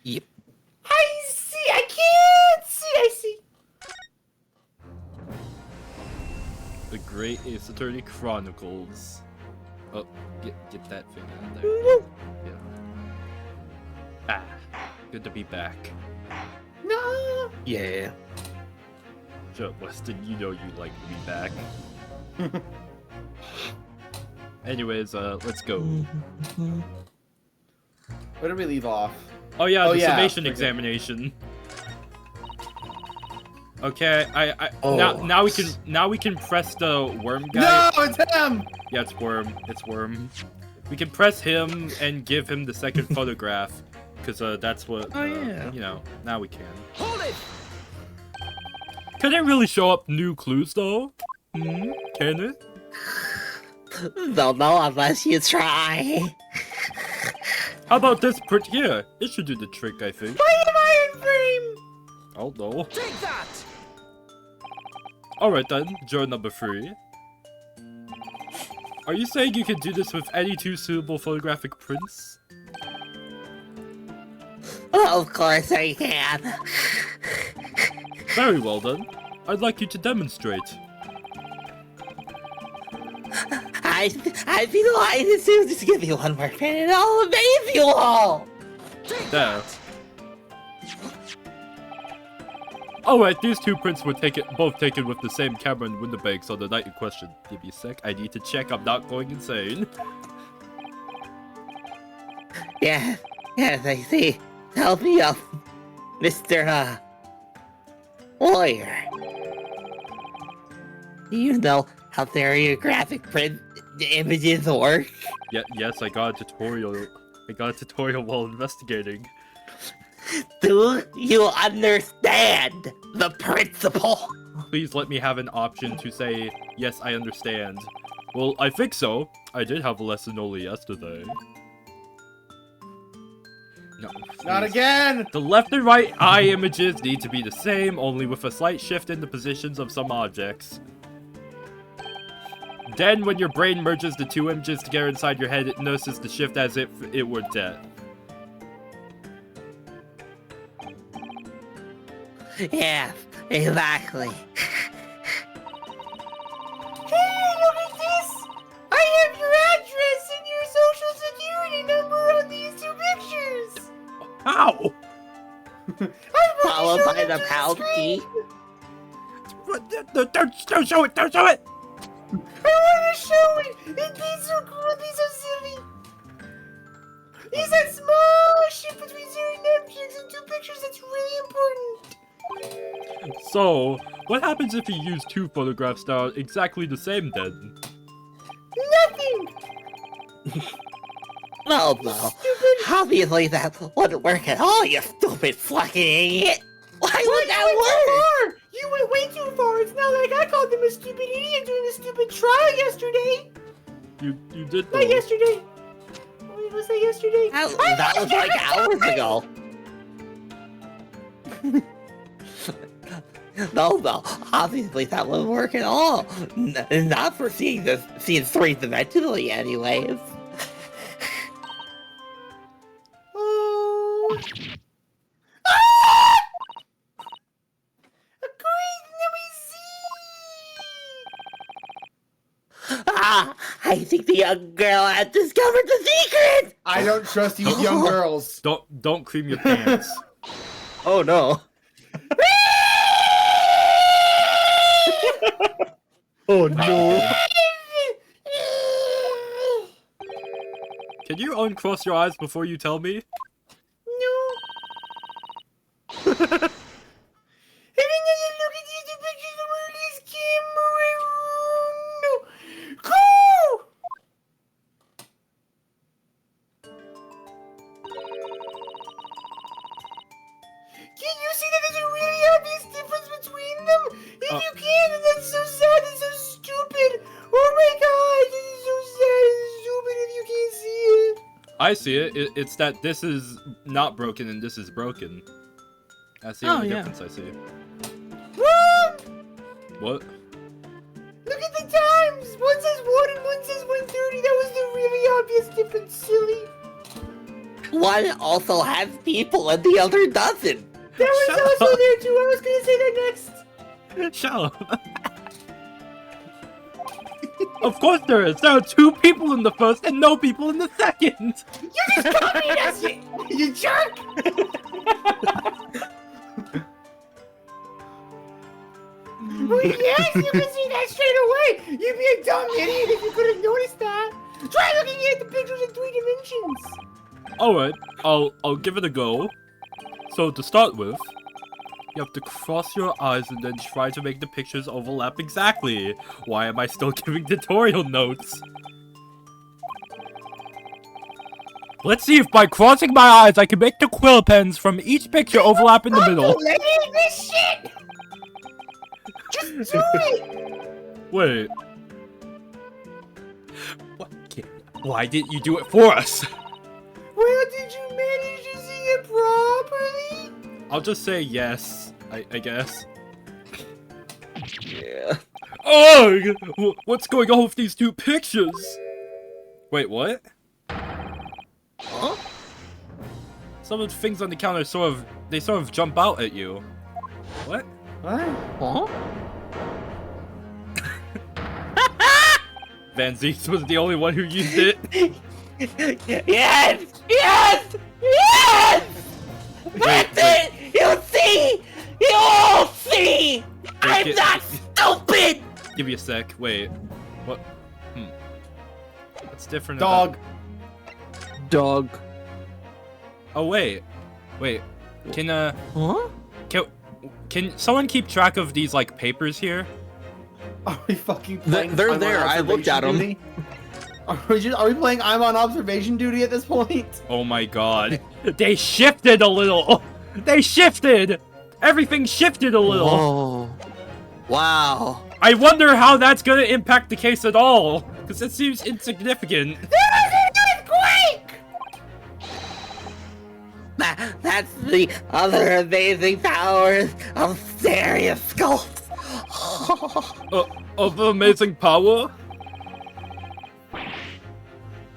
Yep. I see. I can't see. I see. The Great Ace Attorney Chronicles. Oh, get that thing out there. Yeah. Ah, good to be back. No. Yeah. Shut up, Weston. You know you like to be back. Anyways, let's go. Where did we leave off? Oh yeah, the summation forget. examination. Okay, Oh. now we can press the worm guy. No, it's him. Yeah, it's worm. It's worm. We can press him and give him the second photograph, because that's what. Oh, yeah. You know, now we can. Hold it! Can it really show up new clues though? Hmm? Can it? Don't know unless you try. How about this print here? It should do the trick, I think. Iron frame. Oh no. Take that! Alright then, journal number 3. Are you saying you can do this with any 2 suitable photographic prints? Of course I can. Very well then. I'd like you to demonstrate. I'd be delighted to just give you one more pin and I'll amaze you all. There. Alright, these 2 prints were both taken with the same camera and window banks on the night in question. Give me a sec, I need to check I'm not going insane. Yeah, yes, I see. Tell me, Mr. Lawyer. Do you know how stereographic print images work? Yeah, yes, I got a tutorial. I got a tutorial while investigating. Do you understand the principle? Please let me have an option to say, yes, I understand. Well, I think so. I did have a lesson only yesterday. No, Not please. again. The left and right eye images need to be the same, only with a slight shift in the positions of some objects. Then, when your brain merges the 2 images together inside your head, it notices the shift as if it were dead. Yes, exactly. Hey, look at this. I have your address and your social security number on these 2 pictures. How? Followed by the pound key. Don't show it! Don't show it! I want to show it. It'd be so cool. It'd be so silly. It's that small shift between certain objects and 2 pictures that's really important. So, what happens if you use 2 photographs that are exactly the same then? Nothing. No. Obviously that wouldn't work at all, you stupid fucking idiot. Why would that work? You went way too far. It's not like I called them a stupid idiot during a stupid trial yesterday. You did though. Not yesterday. Was that yesterday? That was like hours ago. No, obviously that wouldn't work at all. Not for seeing scenes 3-dimensionally anyways. Oh. Great, let me see. I think the young girl had discovered the secret! I don't trust these young girls. Don't cream your pants. Oh no. Oh no. Can you uncross your eyes before you tell me? No. And then look at these 2 pictures from earliest camera. No. Cool. Can you see that there's a really obvious difference between them? If you can, then that's so sad and so stupid. Oh my god, this is so sad and stupid if you can't see it. I see it. It's that this is not broken and this is broken. That's the only difference I see. Wrong! What? Look at the times! One says 1 and one says 1:30. That was the really obvious difference, silly. one also has people and the other doesn't. That was Shut also up. there too. I was gonna say that next. Shut up. Of course there is. There are 2 people in the first and no people in the second. You just copied us, you jerk! Well, yes, you can see that straight away. You'd be a dumb idiot if you could have noticed that. Try looking at the pictures in 3 dimensions. Alright, I'll give it a go. So to start with, you have to cross your eyes and then try to make the pictures overlap exactly. Why am I still giving tutorial notes? Let's see if by crossing my eyes I can make the quill pens from each picture overlap in the middle. Delaying this shit. Just do it. Wait. What? Why didn't you do it for us? Well, did you manage to see it properly? I'll just say yes, I guess. Yeah. Ugh! What's going on with these 2 pictures? Wait, what? Huh? Some of the things on the counter sort of jump out at you. What? What? Huh? Van Zeeks was the only one who used it. Yes! Yes! Yes! That's it! You'll see! You'll see! I'm get- not stupid! Give me a sec. Wait. What? What's different Dog. Dog. Oh, wait. Wait. Can, Huh? can someone keep track of these, like, papers here? Are we fucking playing? They're I'm on there, I looked at 'em. observation duty? Are we playing I'm on observation duty at this point? Oh my god. They shifted a little! They shifted! Everything shifted a little! Whoa. Wow. I wonder how that's gonna impact the case at all, because it seems insignificant. That's the other amazing powers of stereoscopes. Of amazing power?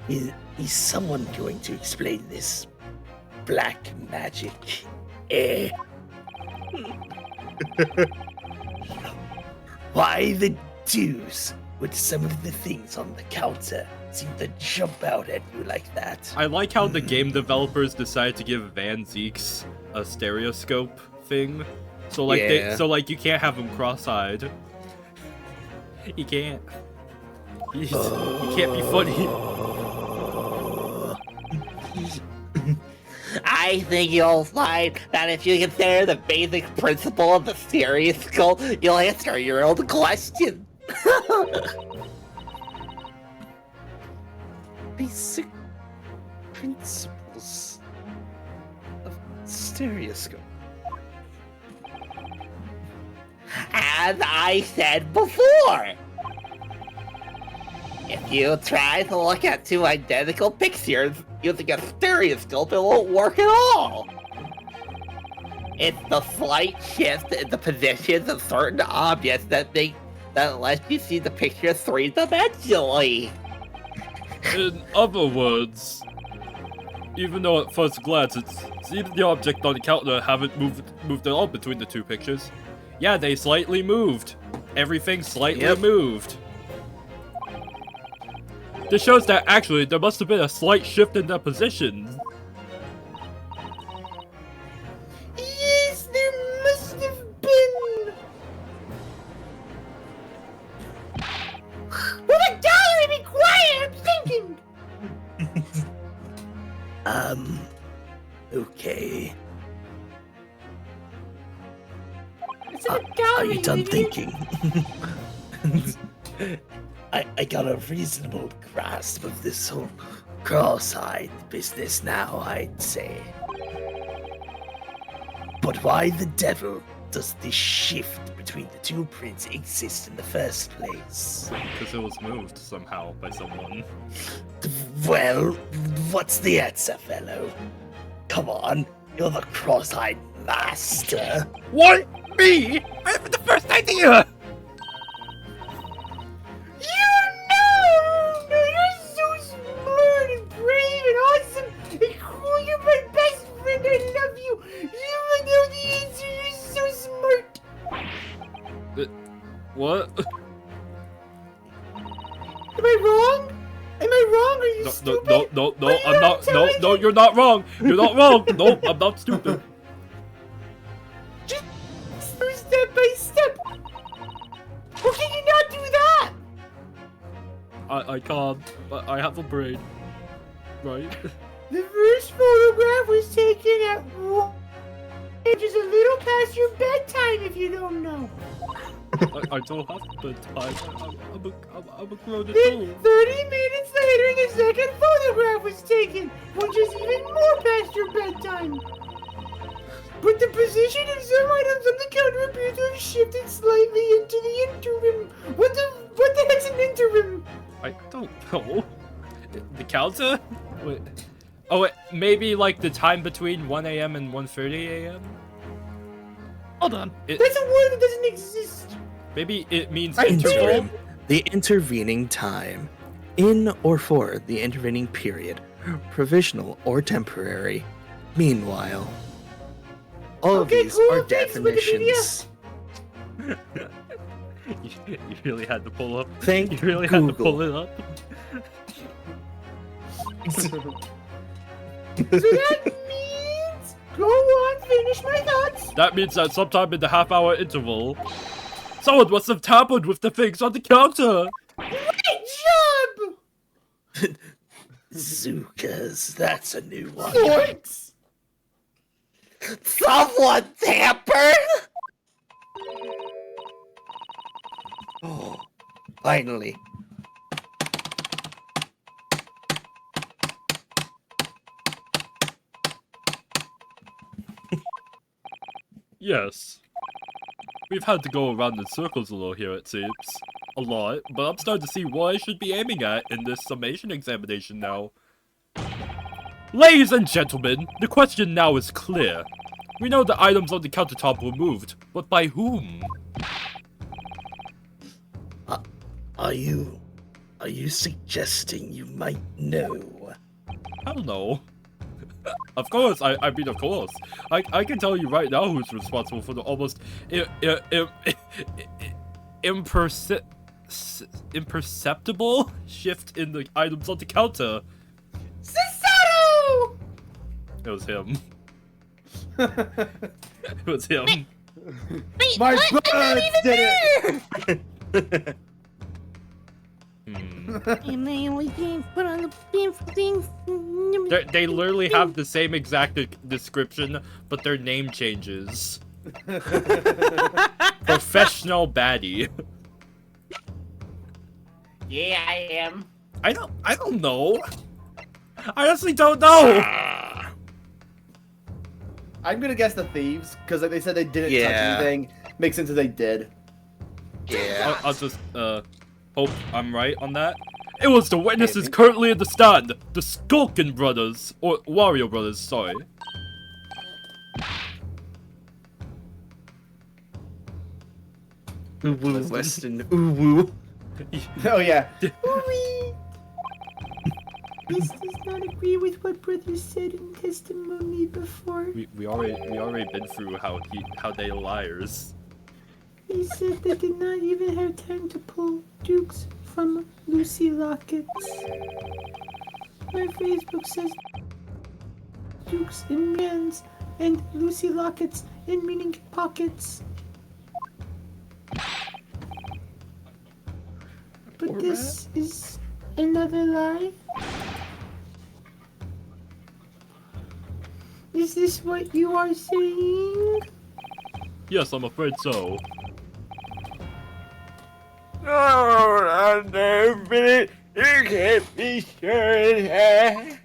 Is someone going to explain this black magic? Eh? Why the deuce would some of the things on the counter seem to jump out at you like that? I like how the game developers decided to give Van Zeeks a stereoscope thing. So like Yeah. so like you can't have him cross-eyed. You can't. You can't be funny. I think you'll find that if you consider the basic principle of the stereoscope, you'll answer your own question. Basic principles of stereoscope. As I said before, if you try to look at 2 identical pictures using a stereoscope, it won't work at all. It's the slight shift in the positions of certain objects that lets you see the picture 3-dimensionally. In other words, even though at first glance it seems the object on the counter haven't moved at all between the 2 pictures, yeah, they slightly moved. Everything slightly moved. This shows that actually there must have been a slight shift in their positions. Yes, there must have been. Will the gallery be quiet? I'm thinking. Okay. It's in the Are gallery. you done idiot. thinking? I got a reasonable grasp of this whole cross-eyed business now, I'd say. But why the devil does this shift between the 2 prints exist in the first place? Because it was moved somehow by someone. Well, what's the answer, fellow? Come on, you're the cross-eyed master. What? Me? I have the first idea! You're so smart and brave and awesome and cool. You you. You know the answer. You're so smart. What? Am I wrong? Am I wrong? Are you stupid? No, Are you I'm not. No, intelligent? you're not wrong. You're not wrong. No, I'm not stupid. Just step by step. How can you not do that? I can't. But I have a brain. Right? The first photograph was taken at 1, which is a little past your bedtime if you don't know. I don't have bedtime. I'm a grown Then adult. 30 minutes later, the second photograph was taken, which is even more past your bedtime. But the position of some items on the counter appears to have shifted slightly into the interim. What the heck's an interim? I don't know. The counter? Wait. Oh, wait, maybe like the time between 1 a.m. and 1:30 a.m.? Hold on. That's a word that doesn't exist. Maybe it means Interim. interval? The intervening time. In or for the intervening period. Provisional or temporary. Meanwhile. All Okay, of these cool, are thanks, definitions. You really had to pull up. Thank You really had to Google. pull it up. So that means... Go on, finish my thoughts. That means that sometime in the half-hour interval, someone must have tampered with the things on the counter. Great job! Zookas, that's a new one. Thanks. Someone tampered? Oh, finally. Yes. We've had to go around in circles a little here, it seems. A lot, but I'm starting to see what I should be aiming at in this summation examination now. Ladies and gentlemen, the question now is clear. We know the items on the countertop were moved, but by whom? Are you suggesting you might know? I don't know. Of course, I mean, of course. I can tell you right now who's responsible for the almost imperceptible shift in the items on the counter. Cesaro! It was him. It was him. My buds did it! And they only can't put on the beam things. They literally have the same exact description, but their name changes. Professional baddie. Yeah, I am. I don't know. I honestly don't know. I'm gonna guess the thieves, because like they said they didn't touch Yeah. anything. Makes sense that they did. Yeah. I'll just hope I'm right on that. It was the witnesses currently in the stand, the Skulkin brothers, or Wario brothers, sorry. Ooh woo, Weston. Ooh woo. Oh yeah. This does not agree with what brother said in testimony before. We already been through how they liars. He said they did not even have time to pull dukes from Lucy lockets. My Facebook says dukes in hands and Lucy lockets in meaning pockets. But this is another lie. Is this what you are saying? Yes, I'm afraid so. Oh, you can't be sure.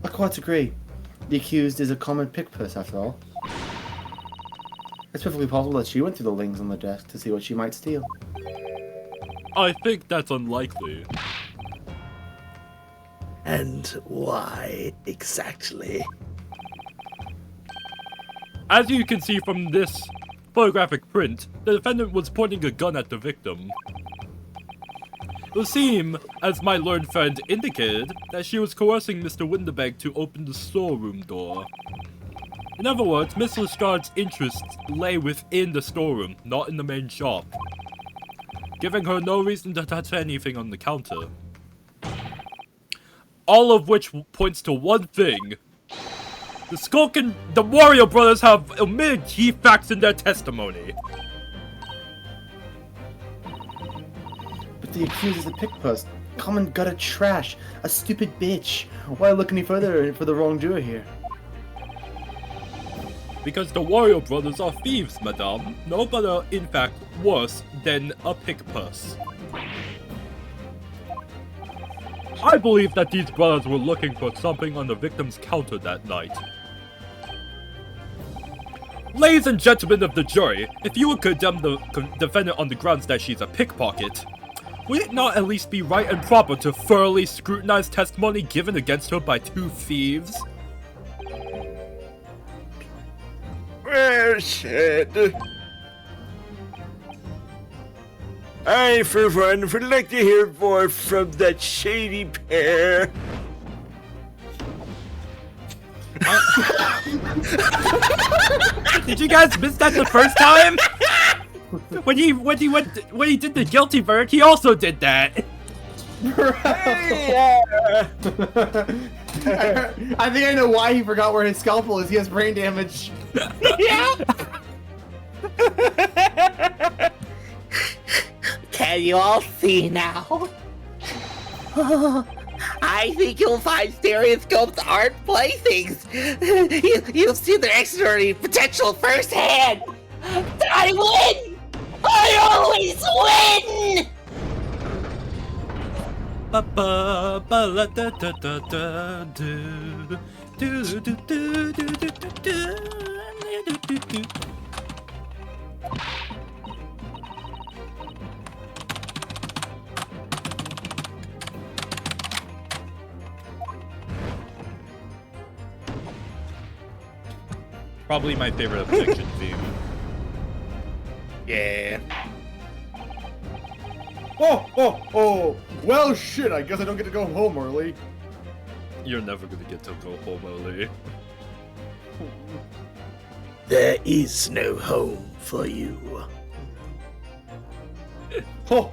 I quite agree. The accused is a common pickpurse after all. It's perfectly possible that she went through the links on the desk to see what she might steal. I think that's unlikely. And why exactly? As you can see from this photographic print, the defendant was pointing a gun at the victim. It would seem, as my learned friend indicated, that she was coercing Mr. Winterberg to open the storeroom door. In other words, Miss Lestrada's interests lay within the storeroom, not in the main shop, giving her no reason to touch anything on the counter. All of which points to one thing. The Skulkin, the Wario brothers have omitted key facts in their testimony. But the accused is a pickpost, common gutter trash, a stupid bitch. Why look any further for the wrongdoer here? Because the Wario brothers are thieves, madame. No better, in fact, worse than a pickpost. I believe that these brothers were looking for something on the victim's counter that night. Ladies and gentlemen of the jury, if you would condemn the defendant on the grounds that she's a pickpocket, would it not at least be right and proper to thoroughly scrutinize testimony given against her by two thieves? Well, shit. I, for one, would like to hear more from that shady pair. Did you guys miss that the first time? When he did the guilty verdict, he also did that. Yeah. I think I know why he forgot where his scalpel is. He has brain damage. Yeah. Can you all see now? I think you'll find stereoscopes aren't playthings. You'll see their extraordinary potential firsthand. I win! I always win! Probably my favorite objection theme. Yeah. Oh! Well, shit, I guess I don't get to go home early. You're never gonna get to go home early. There is no home for you.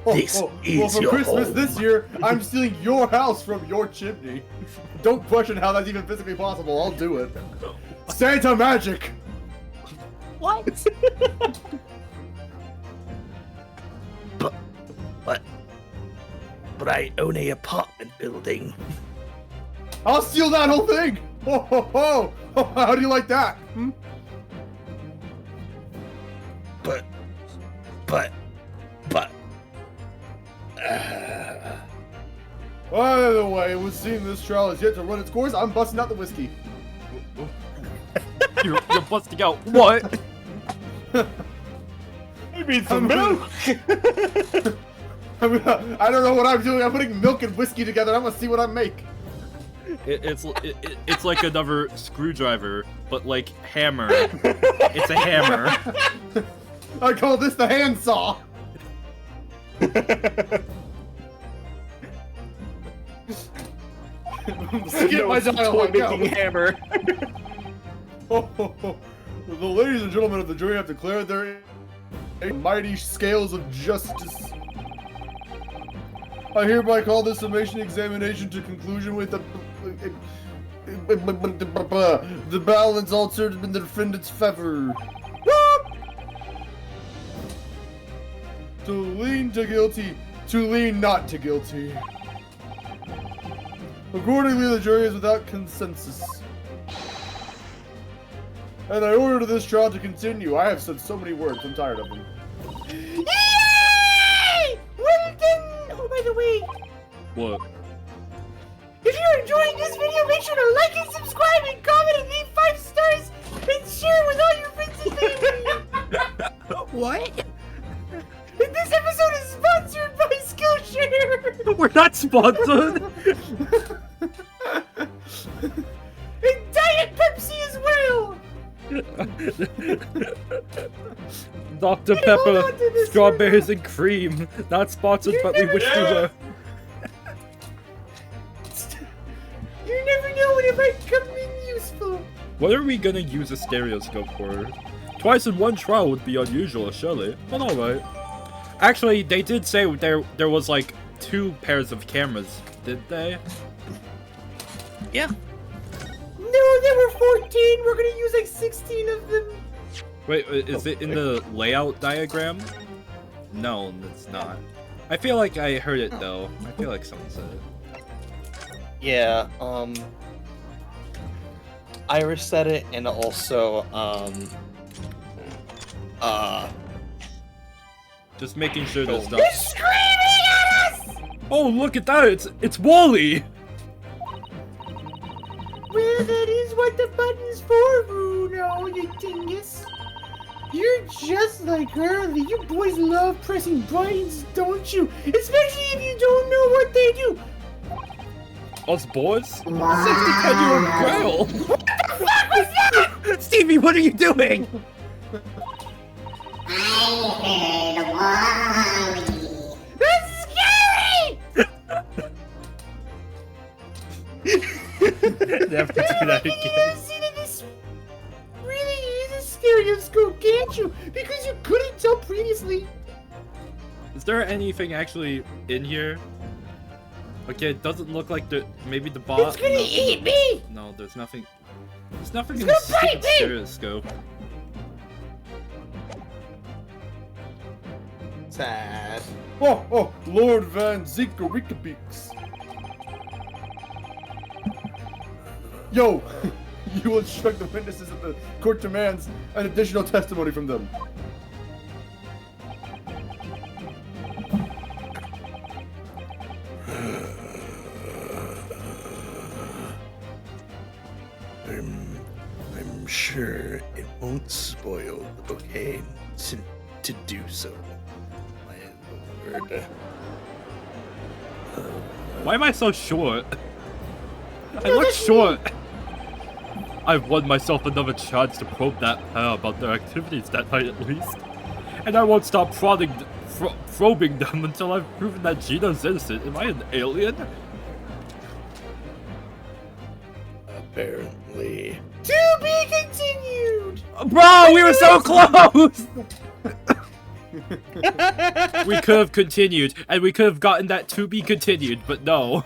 This is well, for your Christmas home. this year, I'm stealing your house from your chimney. Don't question how that's even physically possible. I'll do it. Santa magic. What? But I own a apartment building. I'll steal that whole thing. Ho! How do you like that? Hmm? But. By the way, it would seem this trial has yet to run its course. I'm busting out the whiskey. You're busting out what? I mean some milk. I don't know what I'm doing. I'm putting milk and whiskey together. I'm gonna see what I make. It's like another screwdriver, but like hammer. It's a hammer. I call this the handsaw. Skip my dialogue. Making hammer. The ladies and gentlemen of the jury have declared their mighty scales of justice. I hereby call this summation examination to conclusion with the balance altered in the defendant's favor. To lean to guilty, to lean not to guilty. Accordingly, the jury is without consensus. And I order this trial to continue. I have said so many words, I'm tired of them. Yay! Well done! Oh, by the way, What? if you're enjoying this video, make sure to like and subscribe and comment and leave 5 stars and share with all your friends and family. What? And this episode is sponsored by Skillshare. We're not sponsored. And Diet Pepsi as well. Dr. Hold Pepper, on to this strawberries and cream. Not sponsored, but we wish we were. What are we gonna use a stereoscope for? Twice in one trial would be unusual, surely. But alright. Actually, they did say there was like 2 pairs of cameras, did they? Yeah. No, there were 14. We're gonna use like 16 of them. Wait, is it in the layout diagram? No, it's not. I feel like I heard it though. I feel like someone said it. Yeah, Iris said it, and also, Just making sure there's not. They're screaming at us! Oh, look at that! It's Wally! Well, that is what the button's for, Bruno, you dingus. You're just like Early. You boys love pressing buttons, don't you? Especially if you don't know what they do. Us boys? 60-10-year-old girl! What the fuck was that? Stevie, what are you doing? I heard Wally. That's scary! Never do that You again. see that this really is a stereoscope, can't you? Because you couldn't tell previously. Is there anything actually in here? Okay, it doesn't look like maybe the bot. It's gonna eat me! No, there's nothing. There's nothing It's in the gonna bite stupid me! stereoscope. sad. Oh, Lord Van Zinkerickabeaks. Yo, you will instruct the witnesses that the court demands an additional testimony from them. I'm sure it won't spoil the bouquet to do so. My lord. Why am I so short? I look short. I've won myself another chance to probe that pair about their activities that night at least. And I won't stop probing them until I've proven that Gina's innocent. Am I an alien? Apparently. To be continued! Bro, we were so close! We could have continued, and we could have gotten that to be continued, but no.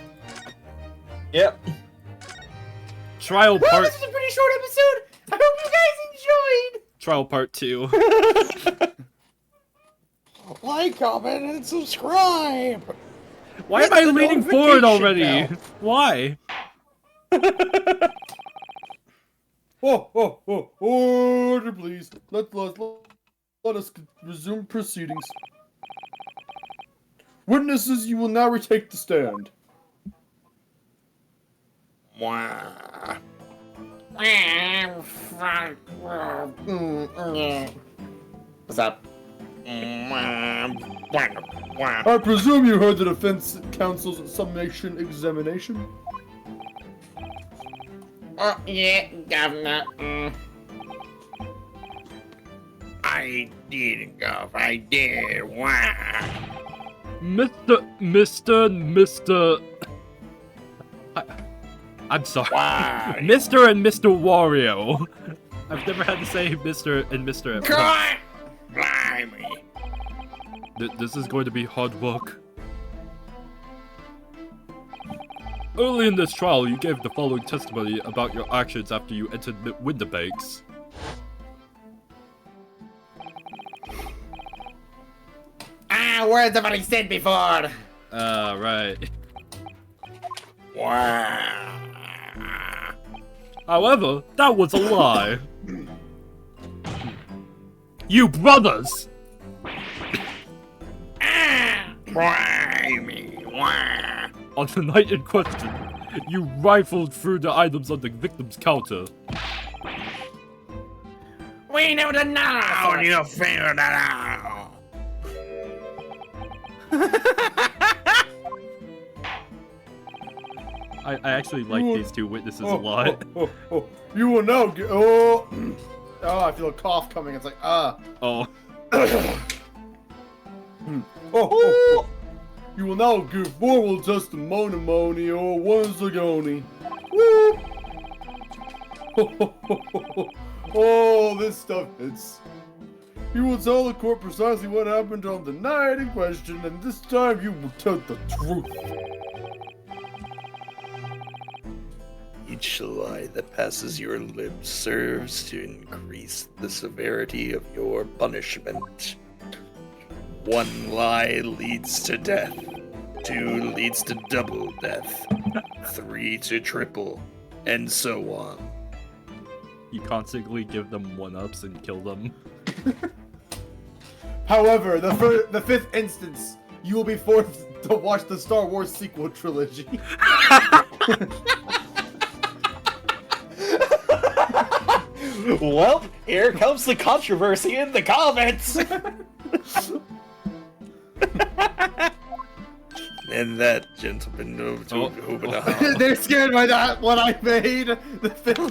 Yep. Trial Well, part... this is a pretty short episode. I hope you guys enjoyed. Trial part 2. Like, comment, and subscribe! Why am I leaning forward already? Why? Order, please. Let us resume proceedings. Witnesses, you will now retake the stand. What's up? I presume you heard the defense counsel's summation examination? Yeah, Governor. I didn't go. I did. Mr. I'm sorry. Mr. and Mr. Wario. I've never had to say Mr. and Mr. at once. Blimey. This is going to be hard work. Early in this trial, you gave the following testimony about your actions after you entered Winterbanks. Words I've already said before. Right. Wow. However, that was a lie. You brothers! Blimey. Wow. On the night in question, you rifled through the items on the victim's counter. We know the How knowledge. do you figure that out? I actually like these two witnesses a lot. You will now get. Oh, I feel a cough coming. It's like, Oh. You will now give formal testimony once again. Woo! Oh, this stuff hits. You will tell the court precisely what happened on the night in question, and this time you will tell the truth. Each lie that passes your lips serves to increase the severity of your punishment. 1 lie leads to death. 2 leads to double death. 3 to triple, and so on. You constantly give them 1-ups and kill them. However, the 5th instance, you will be forced to watch the Star Wars sequel trilogy. Well, here comes the controversy in the comments. And that, gentleman, They're scared by that what I made. The 5th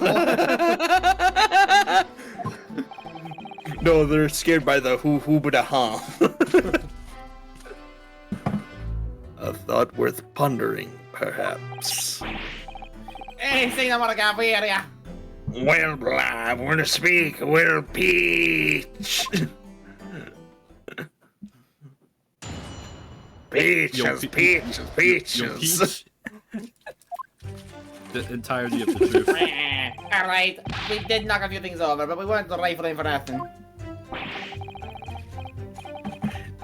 one. No, they're scared by the hoo-hoo-ba-da-ha. A thought worth pondering, perhaps. Anything I wanna get here, yeah. Well, I want to speak. Well, Peach. Peaches. Yo, Peach. The entirety of the truth. Alright, we did knock a few things over, but we weren't rifling for nothing.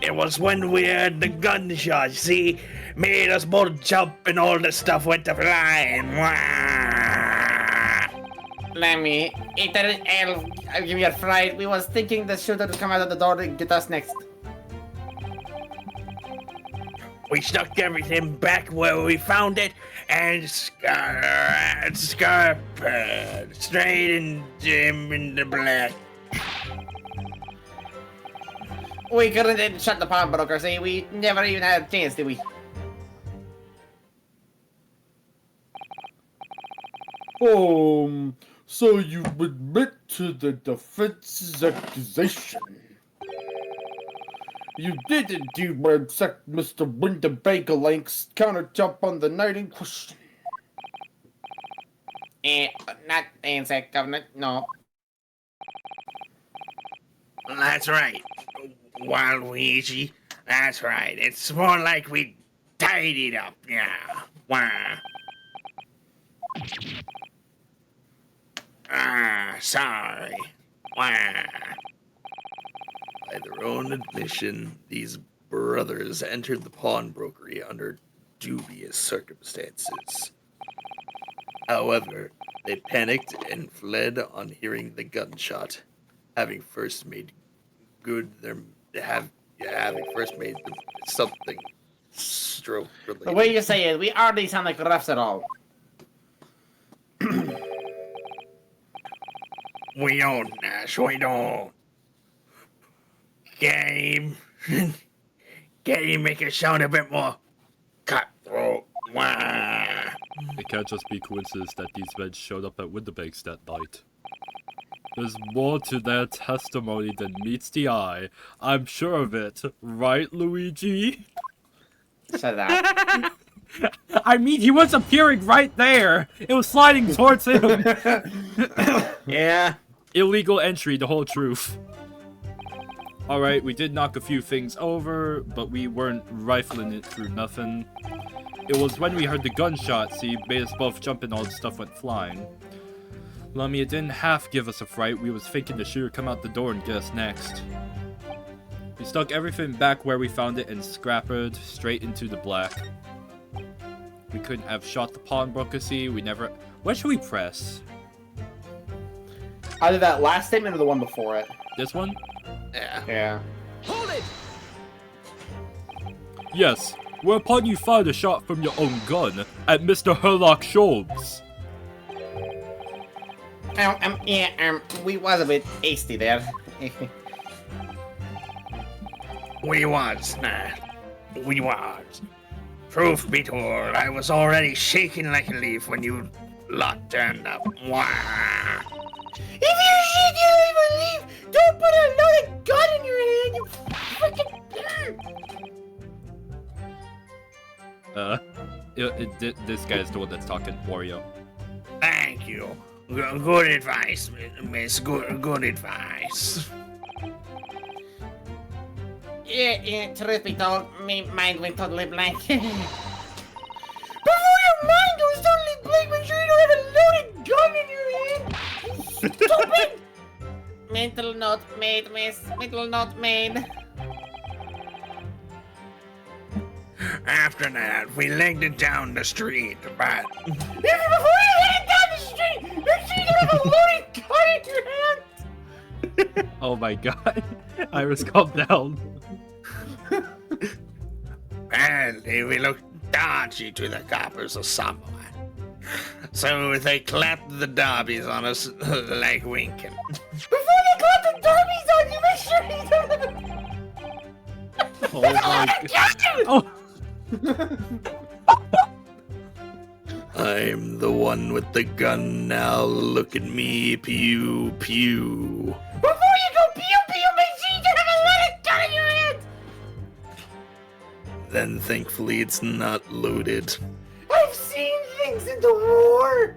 It was when we heard the gunshot, see? Made us both jump and all the stuff went to flying. Lemmy, it didn't give me a fright. We was thinking the shooter would come out of the door to get us next. We stuck everything back where we found it and scarpered straight in the black. We couldn't shut the pawnbroker, see? We never even had a chance, did we? So you admit to the defense's accusation. You did indeed ransack Mr. Winnebago-Link's counter jump on the night in question. Not ransack, Governor, no. That's right, Waluigi. That's right. It's more like we tidied up, yeah. Wah. Sorry. Wah. By their own admission, these brothers entered the pawnbrokery under dubious circumstances. However, they panicked and fled on hearing the gunshot, having first made something stroke related. The way you say it, we hardly sound like roughs at all. We don't, Nash, we don't. Can you make it sound a bit more cutthroat? Wah. It can't just be coincidence that these men showed up at Winnebago's that night. There's more to their testimony than meets the eye. I'm sure of it. Right, Luigi? Shut up. I mean, he was appearing right there! It was sliding towards him! Yeah. Illegal entry, the whole truth. Alright, we did knock a few things over, but we weren't rifling it through nothing. It was when we heard the gunshot, see, made us both jump and all the stuff went flying. Lummy, it didn't half give us a fright. We was thinking the shooter come out the door and get us next. We stuck everything back where we found it and scrappered straight into the black. We couldn't have shot the pawnbroker, see, we never... What should we press? Either that last statement or the one before it. This one? Yeah. Yes, whereupon you fired a shot from your own gun at Mr. Herlock Sholmes. We was a bit hasty there. We was. Truth be told, I was already shaking like a leaf when you lot turned up. Wah. If you're shaking like a leaf, don't put another gun in your hand, you freaking... This guy's the one that's talking, Wario. Thank you. Good advice, miss. Good advice. Yeah, truth be told, my mind went totally blank. Before your mind goes totally blank, make sure you don't have a loaded gun in your hand. You stupid! Mental note made, miss. Mental note made. After that, we legged it down the street, but Before you head it down the street, make sure you don't have a loaded gun in your hand. Oh my god. Iris, calm down. apparently we looked dodgy to the coppers or someone. So they clapped the derbies on us like winking. Before they clap the derbies on you, make sure you don't have a... Oh my god. Oh. I'm the one with the gun now. Look at me, pew pew. Before you go pew pew, make sure you don't have a loaded gun in your hand. Then thankfully it's not loaded. I've seen things in the war.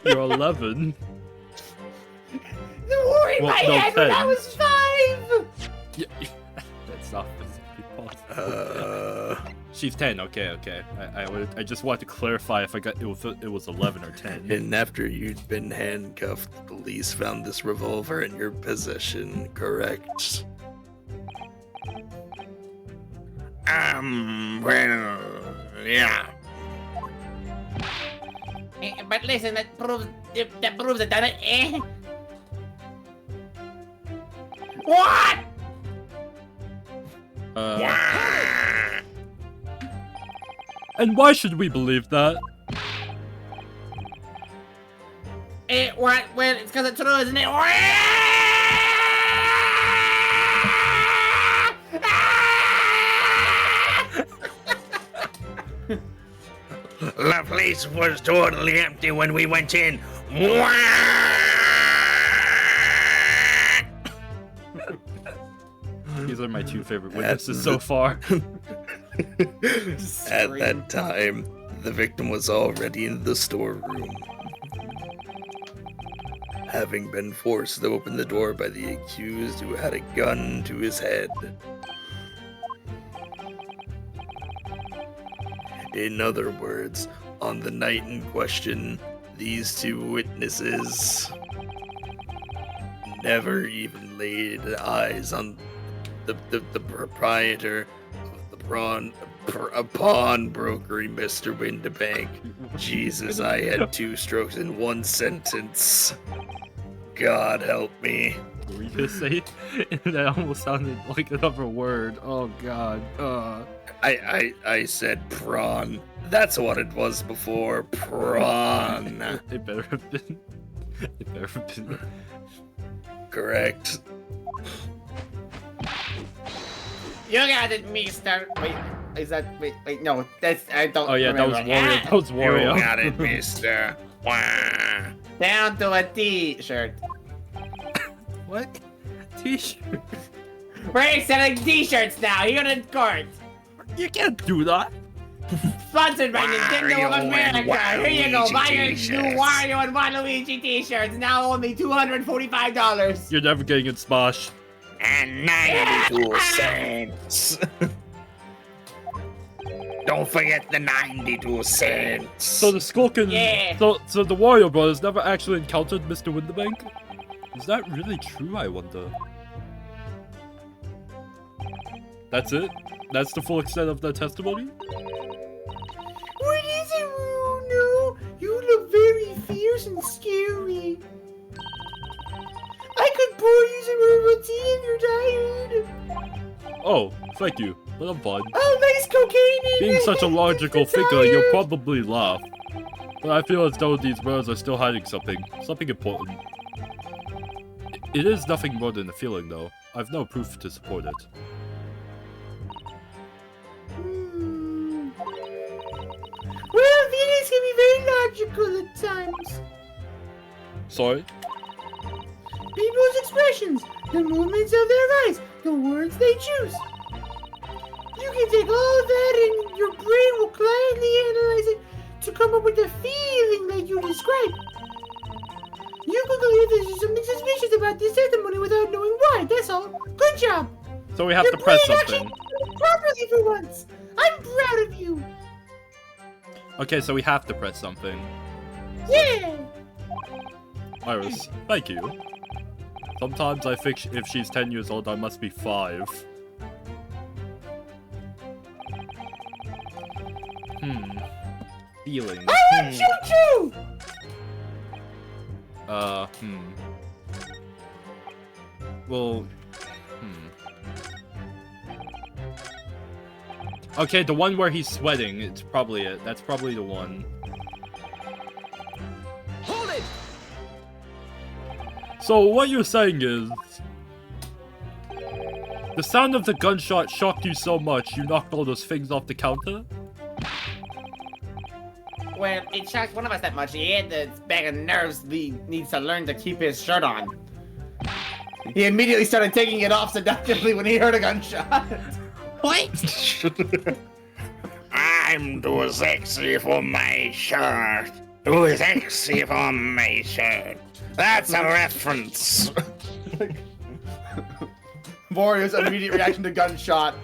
You're 11. The war in my no, head when I 10. was 5. Yeah, that's not physically possible. She's 10. Okay. I just wanted to clarify if it was 11 or 10. And after you'd been handcuffed, the police found this revolver in your possession, correct? Well, yeah. But listen, that proves it, doesn't it? Eh? What? And why should we believe that? What? Well, it's because it's true, isn't it? The place was totally empty when we went in. These are my two favorite witnesses so far. At that time, the victim was already in the storeroom, having been forced to open the door by the accused who had a gun to his head. In other words, on the night in question, these two witnesses never even laid eyes on the proprietor of the pawnbrokery, Mr. Windibank. Jesus, I had 2 strokes in 1 sentence. God help me. What were you gonna say? That almost sounded like another word. Oh god. I said prawn. That's what it was before. Prawn. It better have been. It better have been. Correct. You got it, mister. Wait, is that... Wait, no, that's... I don't Oh yeah, that was remember. Wario. That was Wario. You got it, mister. Down to a T-shirt. What? T-shirt? We're selling T-shirts now, here in court. You can't do that. Sponsored by Nintendo Wario of and America. Here you go, Waluigi buy your t-shirts. new Wario and Waluigi T-shirts. Now only $245. You're never getting in Smosh. And 92 cents. Don't forget the 92 cents. So the Skulkin, Yeah. so the Wario brothers never actually encountered Mr. Windibank? Is that really true, I wonder? That's it? That's the full extent of the testimony? What is it, Bruno? You look very fierce and scary. I could pour you some herbal tea if you're tired. Oh, thank you, but I'm fine. Oh, nice cocaine in Being it. such a logical It's figure, you'll tired. probably laugh. But I feel as though these brothers are still hiding something important. It is nothing more than a feeling, though. I've no proof to support it. Well, feelings can be very logical at times. Sorry? People's expressions, the movements of their eyes, the words they choose. You can take all of that and your brain will quietly analyze it to come up with the feeling that you described. You concluded there's something suspicious about this testimony without knowing why. That's all. Good job. So we have Your to press brain actually something. worked properly for once. I'm proud of you. Okay, so we have to press something. Yeah. Iris, thank you. Sometimes I think if she's 10 years old, I must be 5. Feeling. I want choo-choo. Well, Okay, the one where he's sweating, it's probably it. That's probably the one. Hold it! So what you're saying is... the sound of the gunshot shocked you so much, you knocked all those things off the counter? Well, it shocked one of us that much. He had the bag of nerves he needs to learn to keep his shirt on. He immediately started taking it off seductively when he heard a gunshot. What? I'm too sexy for my shirt. Too sexy for my shirt. That's a reference. Wario's immediate reaction to gunshot.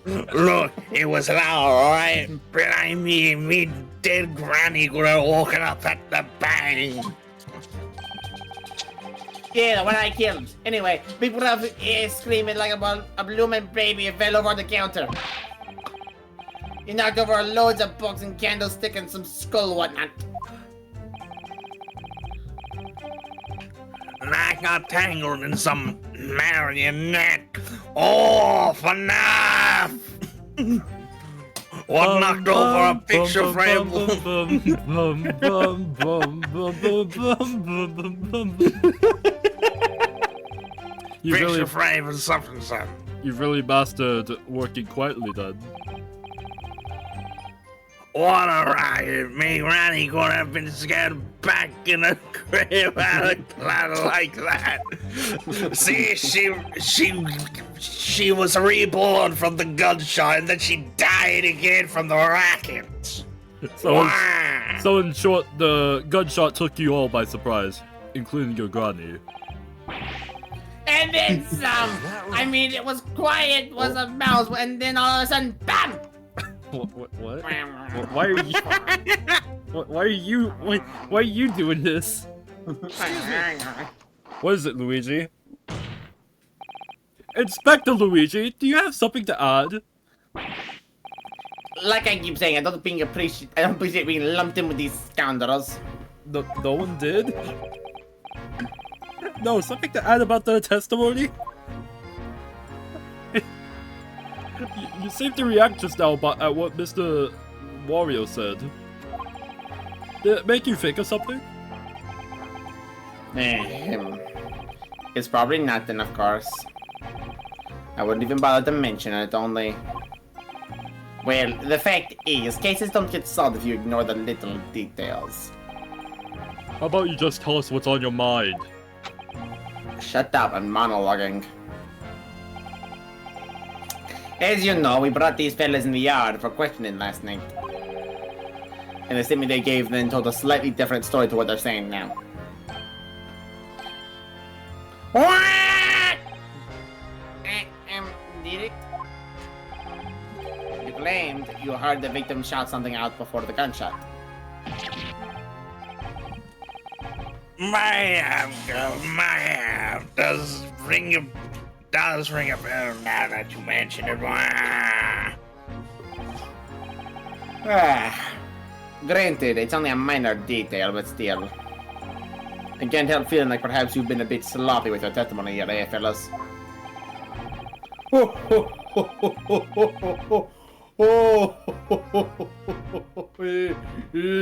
Look, it was loud, alright? Blimey, me dead granny could have woken up at the bang. Yeah, the one I killed. Anyway, people have screaming like a blooming baby. It fell over the counter. He knocked over loads of books and candlestick and some skull whatnot. And I got tangled in some marionette. Oh, FNAF! What knocked over a picture frame? Picture frame and something. You really mastered working quietly then. What a riot! Me, Granny could have been scared back in the grave out of clatter like that. See, she was reborn from the gunshot, and then she died again from the racket. So in short, the gunshot took you all by surprise, including your granny. And then some. I mean, it was quiet, was a mouse, and then all of a sudden, BAM! What? Why are you doing this? What is it, Luigi? Inspector Luigi, do you have something to add? Like I keep saying, I don't appreciate being lumped in with these scoundrels. No one did? No, something to add about the testimony? You seemed to react just now at what Mr. Wario said. Did it make you think of something? It's probably nothing, of course. I wouldn't even bother to mention it, only... Well, the fact is, cases don't get solved if you ignore the little details. How about you just tell us what's on your mind? Shut up, I'm monologuing. As you know, we brought these fellas in the yard for questioning last night. And the statement they gave then told a slightly different story to what they're saying now. What? Did it? You claimed you heard the victim shout something out before the gunshot. My does ring a bell now that you mention it. Granted, it's only a minor detail, but still. I can't help feeling like perhaps you've been a bit sloppy with your testimony here, eh, fellas? He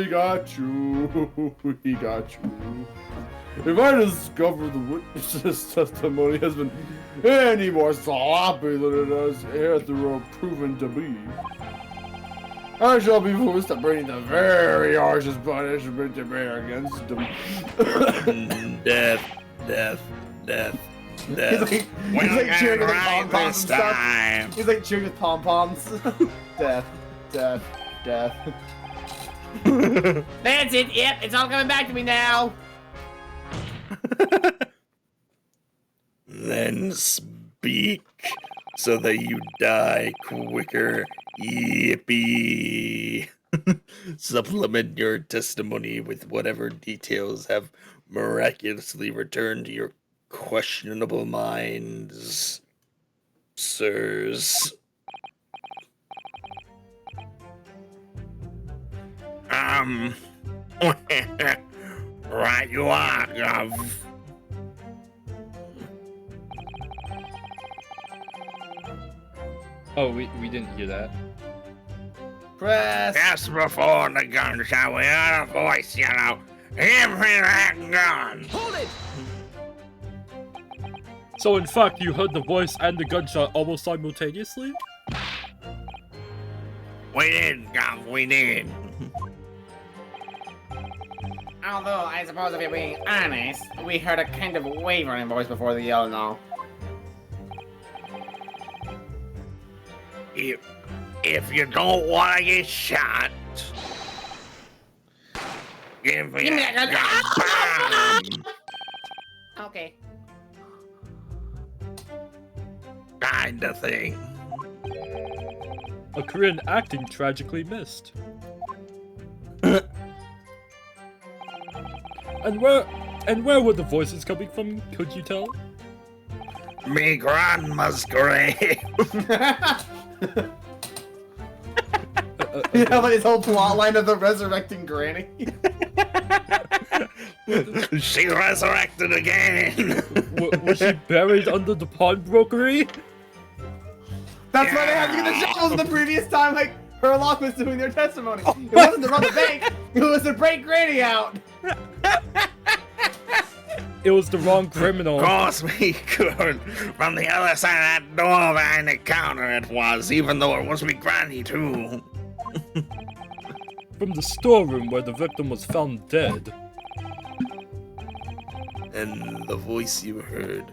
got you. He got you. If I discover the witness's testimony has been any more sloppy than it has hitherto proven to be, I shall be forced to bring the very harshest punishment to bear against him. Death. He's like cheering with pom-poms and stuff. He's like cheering with pom-poms. Death. Death. That's it. Yep, it's all coming back to me now. Then speak so that you die quicker. Yippee! Supplement your testimony with whatever details have miraculously returned to your questionable minds, sirs. Right you are, Gov. Oh, we didn't hear that. Press. Just before the gunshot, we heard a voice yell out, "Give me that gun!" Hold it. So in fact, you heard the voice and the gunshot almost simultaneously? We did, Gov, we did. Although, I suppose if you're being honest, we heard a kind of wavering voice before the yell now. If you don't want to get shot, give me that gun. Okay. Kinda thing. A Korean acting tragically missed. And where were the voices coming from? Could you tell? Me grandma's grave. You have like his whole plot line of the resurrecting granny. She resurrected again. Was she buried under the pawnbrokery? That's why they had to get the shovels the previous time, like Herlock was doing their testimony. It wasn't to rob the bank, it was to break Granny out. It was the wrong criminal. Of course we could. From the other side of that door behind the counter it was, even though it was me granny too. From the storeroom where the victim was found dead. And the voice you heard,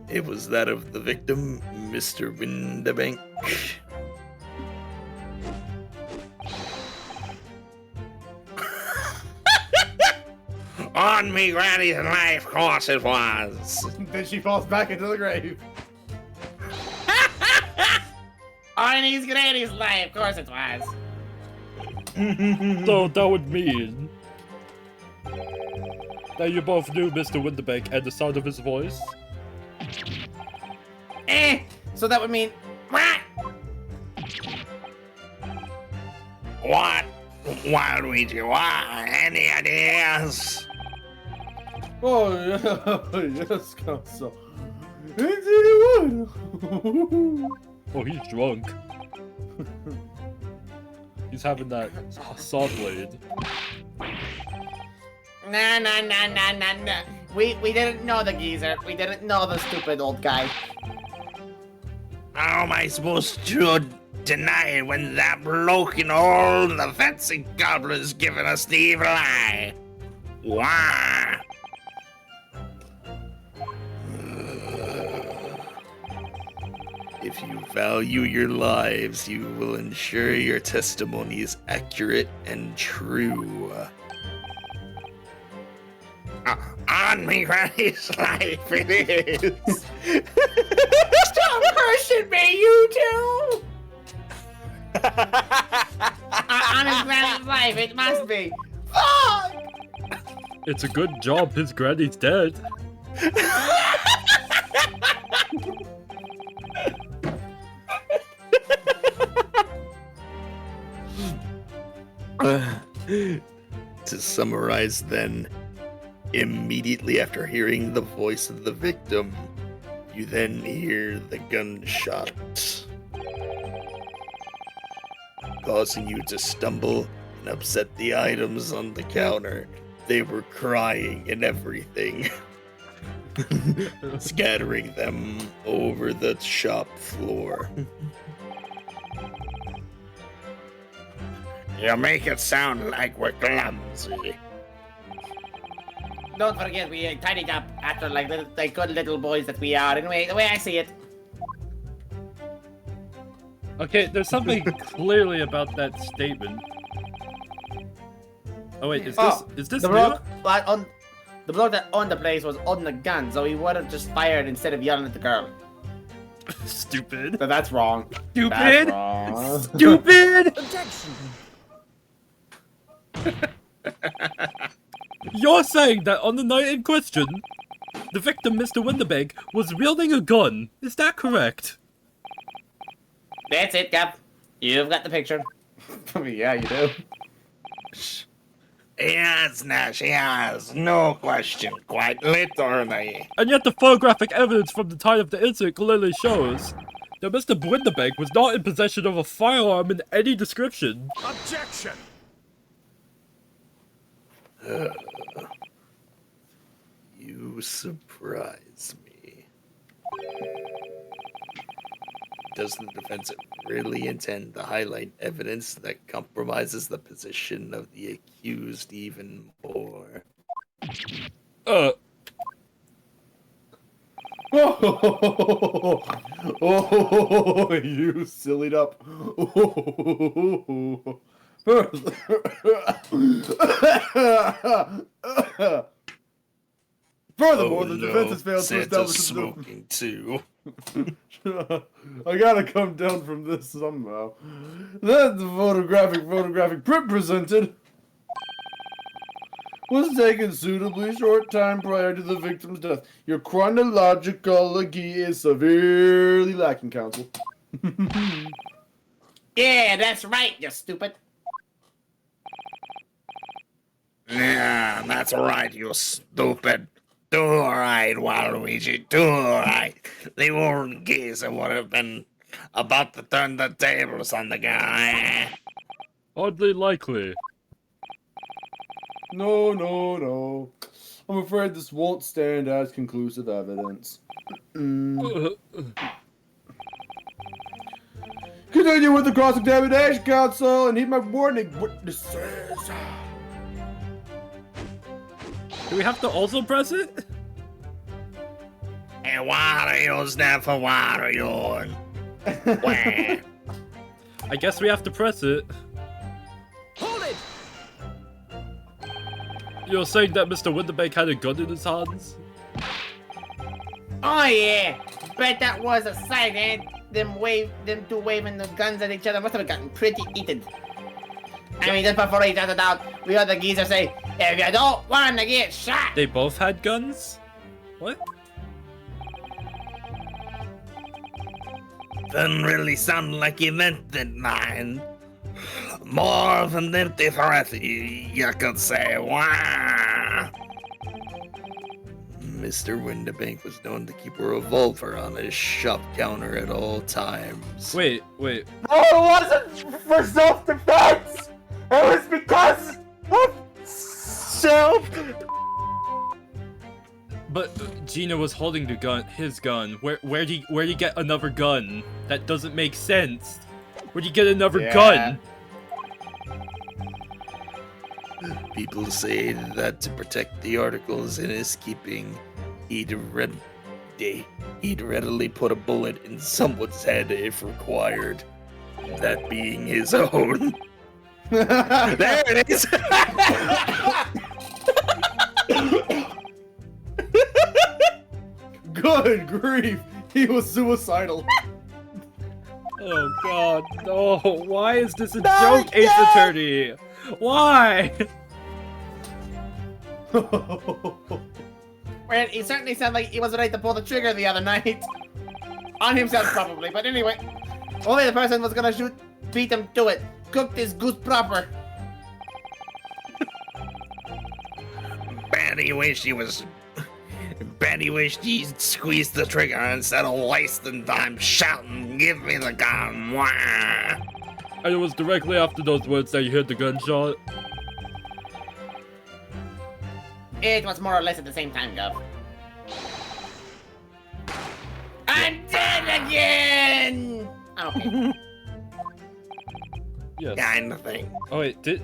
it was that of the victim, Mr. Windabank. On me granny's life, of course it was. Then she falls back into the grave. On his granny's life, of course it was. So that would mean that you both knew Mr. Winterbank and the sound of his voice? So that would mean... What? What, Luigi? What? Any ideas? Oh, yeah, yes, Council. Indeed Oh, he's drunk. He's having that saw blade. Nah. We didn't know the geezer. We didn't know the stupid old guy. How am I supposed to deny it when that bloke in all the fancy goblin's giving us the evil eye? Why? If you value your lives, you will ensure your testimony is accurate and true. On me granny's life it is. Stop cursing me, you two! On his granny's life, it must be. Fuck! It's a good job his granny's dead. To summarize then, immediately after hearing the voice of the victim, you then hear the gunshot, causing you to stumble and upset the items on the counter. They were crying and everything, scattering them over the shop floor. You make it sound like we're clumsy. Don't forget, we tidied up after like good little boys that we are. Anyway, the way I see it. Okay, there's something clearly about that statement. Oh wait, is this the new? bloke the bloke that owned the place was holding a gun, so he would have just fired instead of yelling at the girl. Stupid. So that's wrong. Stupid. That's wrong. Stupid. Objection. You're saying that on the night in question, the victim, Mr. Winterbeg, was wielding a gun. Is that correct? That's it, Gav. You've got the picture. Yeah, you do. Yes, Nash, yes. No question. Quite literally. And yet the photographic evidence from the time of the incident clearly shows that Mr. Winterbeg was not in possession of a firearm in any description. Objection. You surprise me. Does the defense really intend to highlight evidence that compromises the position of the accused even more? Oh, you sillied up. Furthermore, the defense has failed to Santa's establish smoking too. I gotta come down from this somehow. Then the photographic print presented was taken suitably short time prior to the victim's death. Your chronology is severely lacking, counsel. Yeah, that's right, you stupid. Yeah, that's right, you stupid. Do right, Waluigi, do right. The old geezer would have been about to turn the tables on the guy. Oddly likely. No. I'm afraid this won't stand as conclusive evidence. Continue with the cross-examination, counsel, and heed my warning, witnesses. Do we have to also press it? Hey, Wario's there for Wario. Wah. I guess we have to press it. Hold it. You're saying that Mr. Winterbeg had a gun in his hands? Oh yeah, bet that was a sight, eh? Them two waving the guns at each other must have gotten pretty heated. I mean, just before he started out, we heard the geezer say, "If you don't want to get shot." They both had guns? What? Doesn't really sound like he meant it, man. More of an empty threat, you could say. Wah. Mr. Winterbeg was known to keep a revolver on his shop counter at all times. Wait. No, it wasn't for self-defense. It was because of self. But Gina was holding the gun, his gun. Where'd he get another gun? That doesn't make sense. Where'd he get another gun? People say that to protect the articles in his keeping, he'd readily put a bullet in someone's head if required. That being his own. There it is. Good grief, he was suicidal. Oh god, no. Why is this a joke, Ace Attorney? Why? Well, he certainly sounded like he was ready to pull the trigger the other night. On himself, probably. But anyway, only the person was gonna shoot beat him to it. Cook this goose proper. Betty wished he'd squeezed the trigger instead of wasting time shouting, "Give me the gun!" Wah. And it was directly after those words that you heard the gunshot. It was more or less at the same time, Gov. I'm dead again! Okay. Yes. Kind of thing. Oh did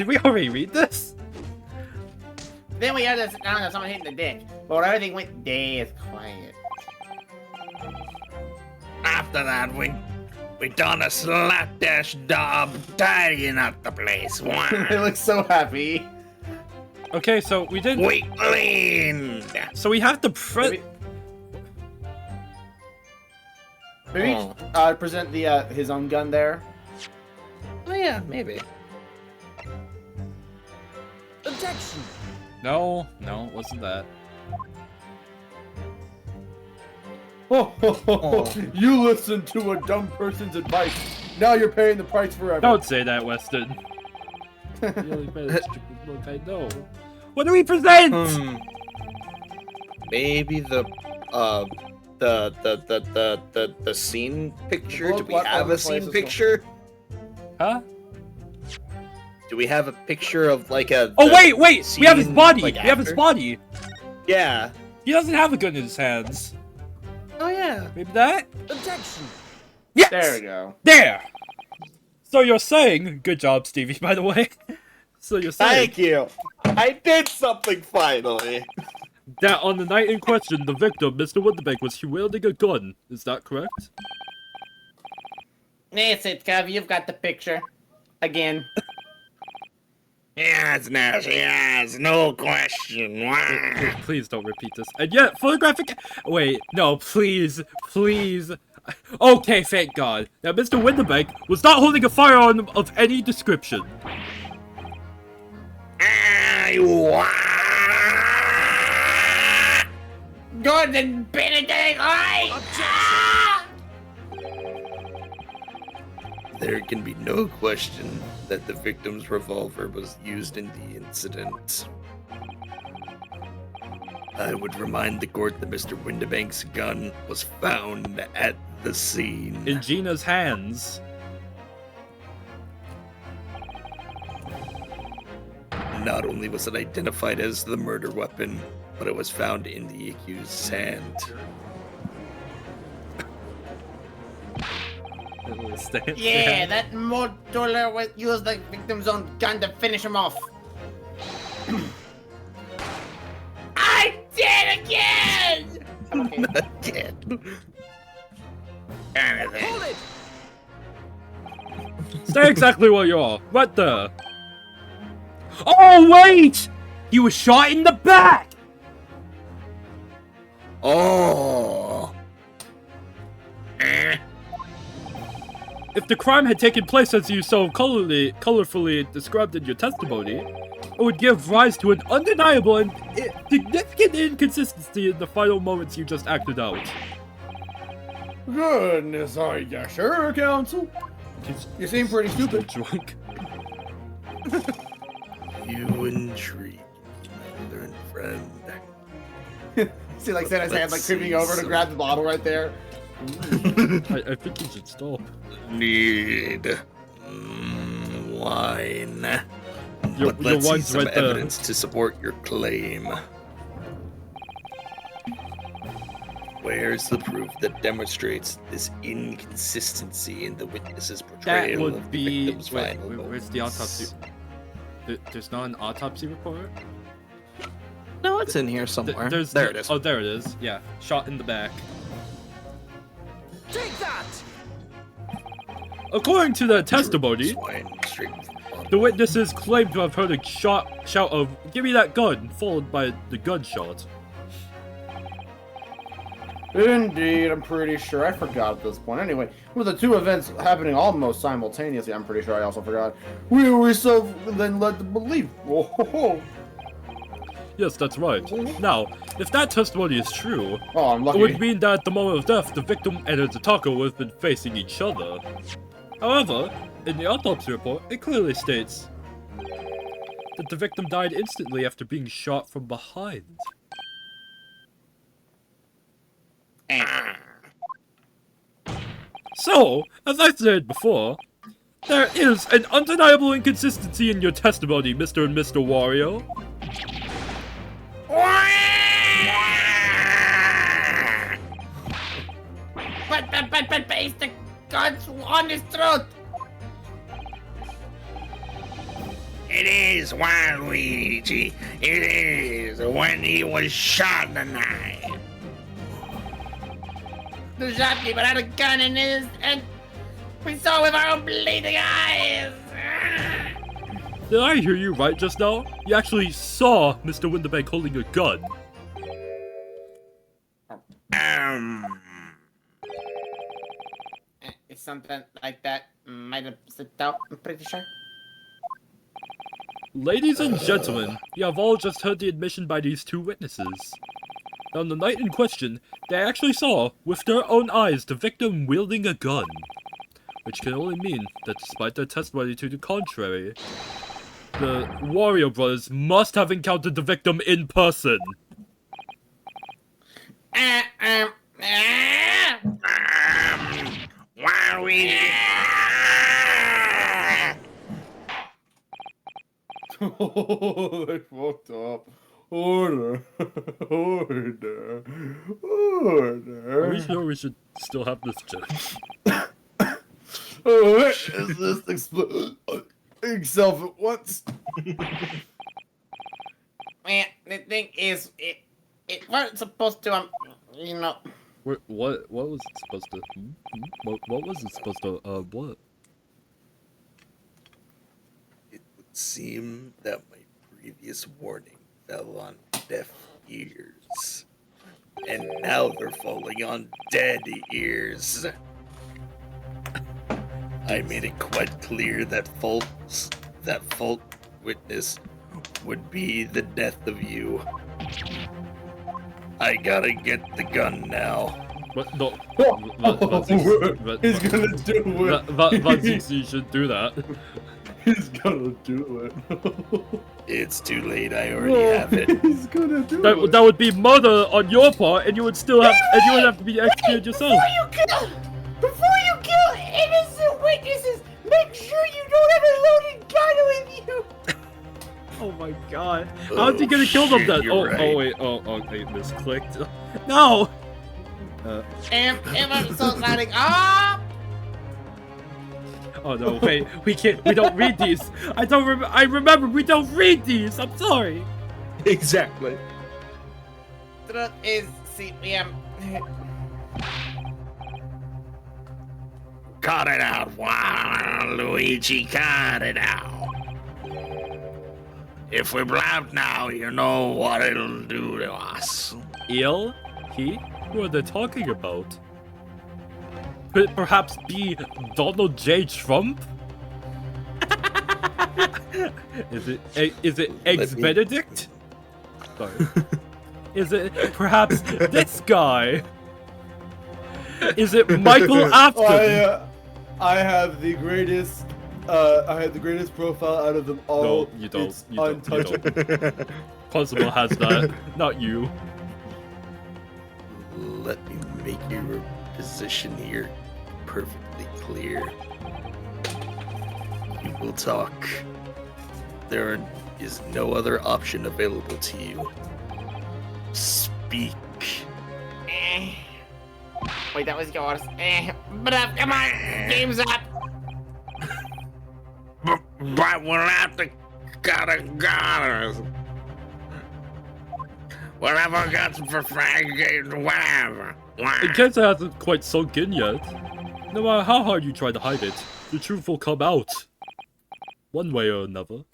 we already read this? Then we heard the sound of someone hitting the dick. But everything went dead quiet. After that, we We done a slapdash job tidying up the place. They Wow. look so happy. Okay, so we didn't. We cleaned. So we have to print. Maybe present the his own gun there. Oh yeah, maybe. Objection. No, it wasn't that. You listened to a dumb person's advice. Now you're paying the price forever. Don't say that, Weston. You only made a stupid look, I know. What do we present? Maybe the scene picture. Do we What have other a scene places picture? Huh? Do we have a picture of like a? Oh the wait! We have his scene, body. like, We have his after? body. Yeah. He doesn't have a gun in his hands. Oh yeah. Maybe that? Objection. Yes. There we go. There. So you're saying, good job, Stevie. By the way. So you're saying Thank you. I did something finally. that on the night in question, the victim, Mr. Winterbank, was wielding a gun. Is that correct? That's it, Kev. You've got the picture. Again. Yes, no question. Wow. Please don't repeat this. And yet, photographic. Wait, no, please. Okay, thank God. Now, Mr. Winterbank was not holding a firearm of any description. Gordon Benedict, There can be no question that the victim's revolver was used in the incident. I would remind the court that Mr. Winterbank's gun was found at the scene. In Gina's hands. Not only was it identified as the murder weapon, but it was found in the accused's hand. Yeah, that modular used the victim's own gun to finish him off. I did again! Again. Hold it. Stay exactly where you are. Right there. Oh, wait! He was shot in the back! Oh. If the crime had taken place as you so colorfully described in your testimony, it would give rise to an undeniable and significant inconsistency in the final moments you just acted out. Goodness, are you sure, counsel? You seem pretty stupid. Drunk. You intrigue me, my learned friend. See, like, Santa's hand, like, Let's creeping see over to some- grab the bottle right there. I think you should stop. Need wine. Your But let's see wine's some right there. evidence to support your claim. Where's the proof that demonstrates this inconsistency in the witness's That portrayal would of the be. victim's Wait, final where's the autopsy? moments? There's not an autopsy report? No, it's in here somewhere. There's there it is. Oh, there it is. Yeah, shot in the back. Take that. According to the testimony, Swine straight from the bottom. the witnesses claimed to have heard a shout of "Give me that gun," followed by the gunshot. Indeed, I'm pretty sure. I forgot at this point. Anyway, with the two events happening almost simultaneously, I'm pretty sure I also forgot. We were so then led to believe. Oh, ho, ho. Yes, that's right. Now, if that testimony is true, Oh, I'm it lucky. would mean that at the moment of death, the victim and his attacker would have been facing each other. However, in the autopsy report, it clearly states that the victim died instantly after being shot from behind. So, as I said before, there is an undeniable inconsistency in your testimony, Mr. and Mr. Wario. But, he's the gun's on his throat! It is Waluigi. It is when he was shot in the night. The shopkeeper had a gun in his, and We saw it with our own bleeding eyes! Did I hear you right just now? You actually saw Mr. Winterbank holding a gun. It's something like that. Might have slipped out, I'm pretty sure. Ladies and gentlemen, you have all just heard the admission by these two witnesses. On the night in question, they actually saw, with their own eyes, the victim wielding a gun. Which can only mean that despite their testimony to the contrary, the Warrior Brothers must have encountered the victim in person. Waluigi! Oh, they fucked up. Order. Order. Order. Are we sure we should still have this judge? Oh, wait, is this exploding itself at once? Man, the thing is, it wasn't supposed to, you know. What was it supposed to? What was it supposed to? What? It would seem that my previous warning fell on deaf ears. And now they're falling on dead ears. I made it quite clear that fault witness would be the death of you. I gotta get the gun now. But no. He's gonna do it. Vanzixi should do that. He's gonna do it. It's too late, I already have it. He's gonna do it. That would be murder on your part, and you would still have, and you would have to be executed yourself. Before you kill innocent witnesses, make sure you don't have a loaded gun with you. Oh my god. How's he gonna kill them then? You're right. Oh wait, okay, misclicked. No! I'm so sorry. Ah! Oh no, wait, we don't read these. I remember, we don't read these, I'm sorry. Exactly. Truth is, see, Cut it out, Luigi, cut it out. If we blab now, you know what it'll do to us. Ill? He? Who are they talking about? Could it perhaps be Donald J. Trump? Is it Eggs Benedict? Sorry. Is it perhaps this guy? Is it Michael Afton? I have the greatest profile out of them all. No, you don't. It's You don't. untouchable. Constable has that, not you. Let me make your position here perfectly clear. You will talk. There is no other option available to you. Speak. Wait, that was yours. But come on, game's up. But we'll have to cut a gun. Whatever guts for fragging, whatever. In case it hasn't quite sunk in yet, no matter how hard you try to hide it, the truth will come out. One way or another.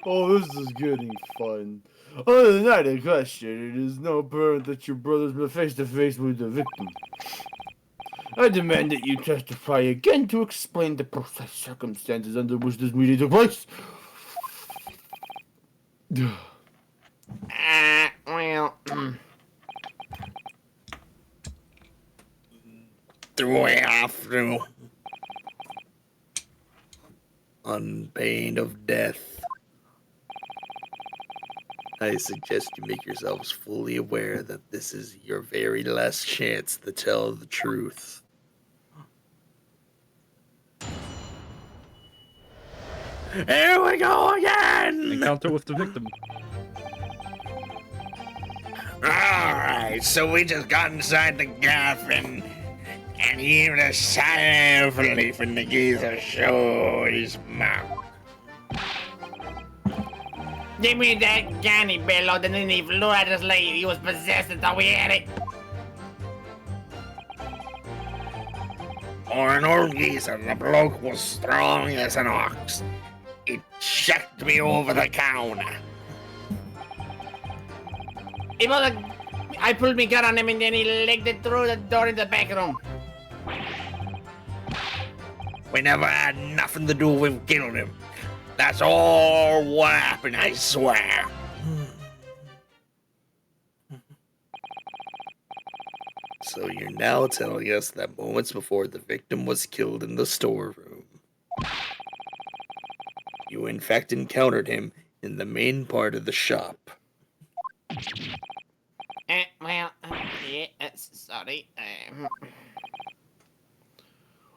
Oh, this is getting fun. On the night in question, it is no apparent that your brothers met face to face with the victim. I demand that you testify again to explain the precise circumstances under which this meeting took place. Well, Do we have to? On pain of death. I suggest you make yourselves fully aware that this is your very last chance to tell the truth. Here we go again! Encounter with the victim. Alright, so we just got inside the coffin and he decided for leaving the geezer show his mouth. give me that Johnny Bello, then he flew out just like he was possessed and thought we had it. or an old geezer. The bloke was strong as an ox. He chucked me over the counter. I pulled my gun on him and then he legged it through the door in the back room. We never had nothing to do with killing him. That's all what happened, I swear. So you're now telling us that moments before the victim was killed in the storeroom, you in fact encountered him in the main part of the shop. Sorry.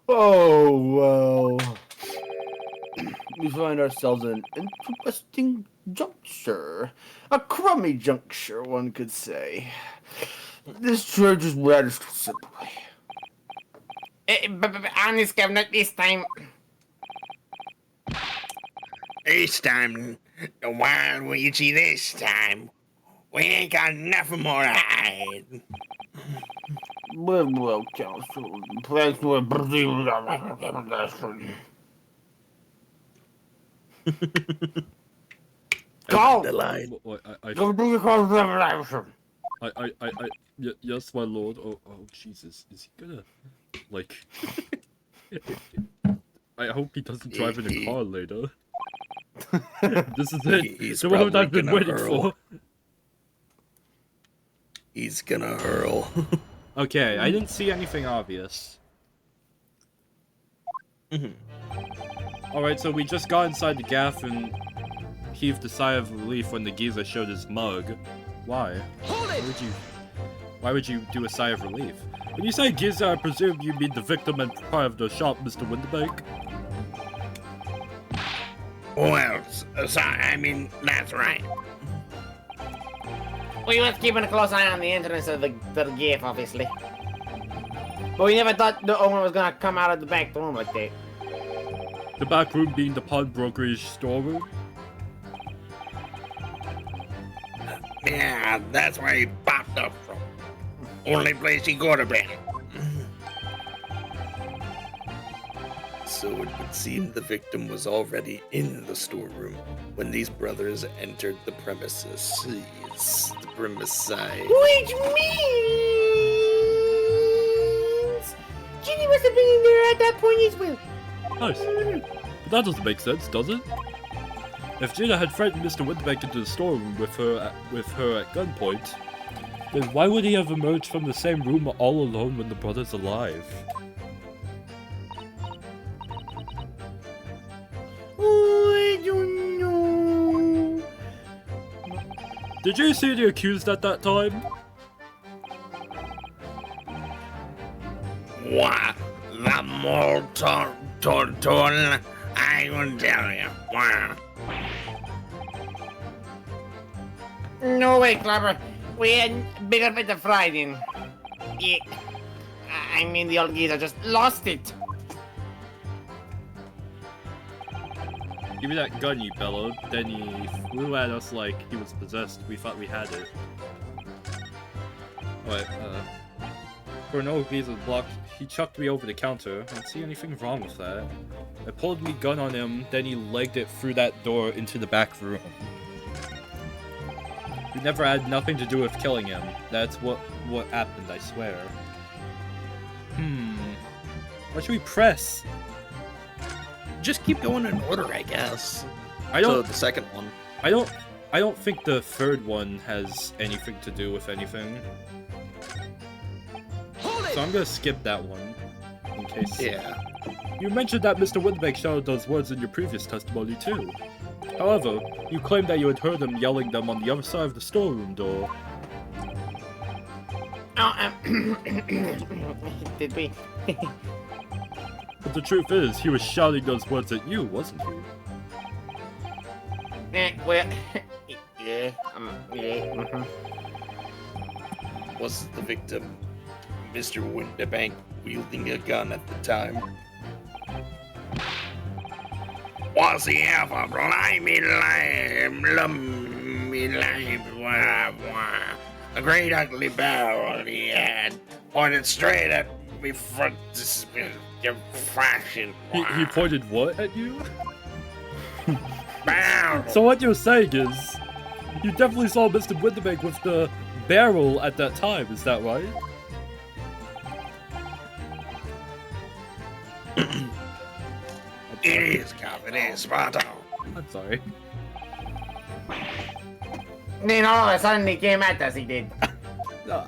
Oh, well. We find ourselves in an interesting juncture. A crummy juncture, one could say. This church is radished simply. Honest, not this time. This time, the wild Ouija this time. We ain't got nothing more to hide. Well, counsel, plans to Go! The line. Go do your cross-examination. Yes, my lord. Oh, Jesus. Is he gonna, like... I hope he doesn't drive in a car later. This is it. He's The moment probably I've been gonna waiting hurl. for. He's gonna hurl. Okay, I didn't see anything obvious. Alright, so we just got inside the gaff and heaved a sigh of relief when the geezer showed his mug. Why? Why would you do a sigh of relief? When you say geezer, I presume you mean the victim and proprietor of the shop, Mr. Winterbank? Well, sorry, I mean, that's right. We was keeping a close eye on the entrance of the gate, obviously. But we never thought the owner was gonna come out of the back room like that. The back room being the pawnbroker's storeroom? Yeah, that's where he popped up from. Only place he could have been. So it would seem the victim was already in the storeroom when these brothers entered the premises. Yes, the premises. Which means Ginny must have been in there at that point as well. Nice. But that doesn't make sense, does it? If Gina had frightened Mr. Winterbank into the storeroom with her at gunpoint, then why would he have emerged from the same room all alone when the brother's alive? I don't know. Did you see the accused at that time? What? The molten tortoise? I will tell you. What? No way, Clever. We had bigger bit of fried in. Yeah. I mean, the old geezer just lost it. Give me that gun, you bellowed. Then he flew at us like he was possessed. We thought we had it. Alright, for an old geezer blocked, he chucked me over the counter. I don't see anything wrong with that. I pulled me gun on him, then he legged it through that door into the back room. We never had nothing to do with killing him. That's what happened, I swear. What should we press? Just keep going in order, I guess. I don't. So the second one. I don't think the third one has anything to do with anything. So I'm gonna skip that one. In case. Yeah. You mentioned that Mr. Winterbank shouted those words in your previous testimony too. However, you claimed that you had heard him yelling them on the other side of the storeroom door. Oh, did we? But the truth is, he was shouting those words at you, wasn't he? Well, yeah, yeah. Was the victim Mr. Winterbank wielding a gun at the time? Was he ever blimey a great ugly barrel he had, pointed straight at me for this your fashion. He pointed what at you? Barrel. So what you're saying is, you definitely saw Mr. Winterbank with the barrel at that time, is that right? It is, Cap, it is, spot on. I'm sorry. Then all of a sudden he came at us, he did. No,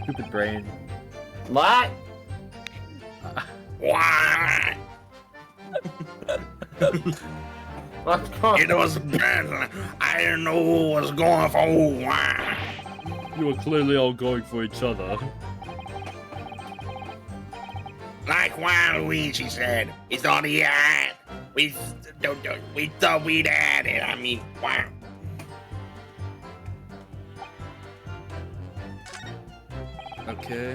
stupid brain. What? Why? What's going It was bad. I didn't know who was going for who. Why? You were clearly all going for each other. Like Waluigi said, he thought he had. We thought we'd had it. I mean, wow. Okay.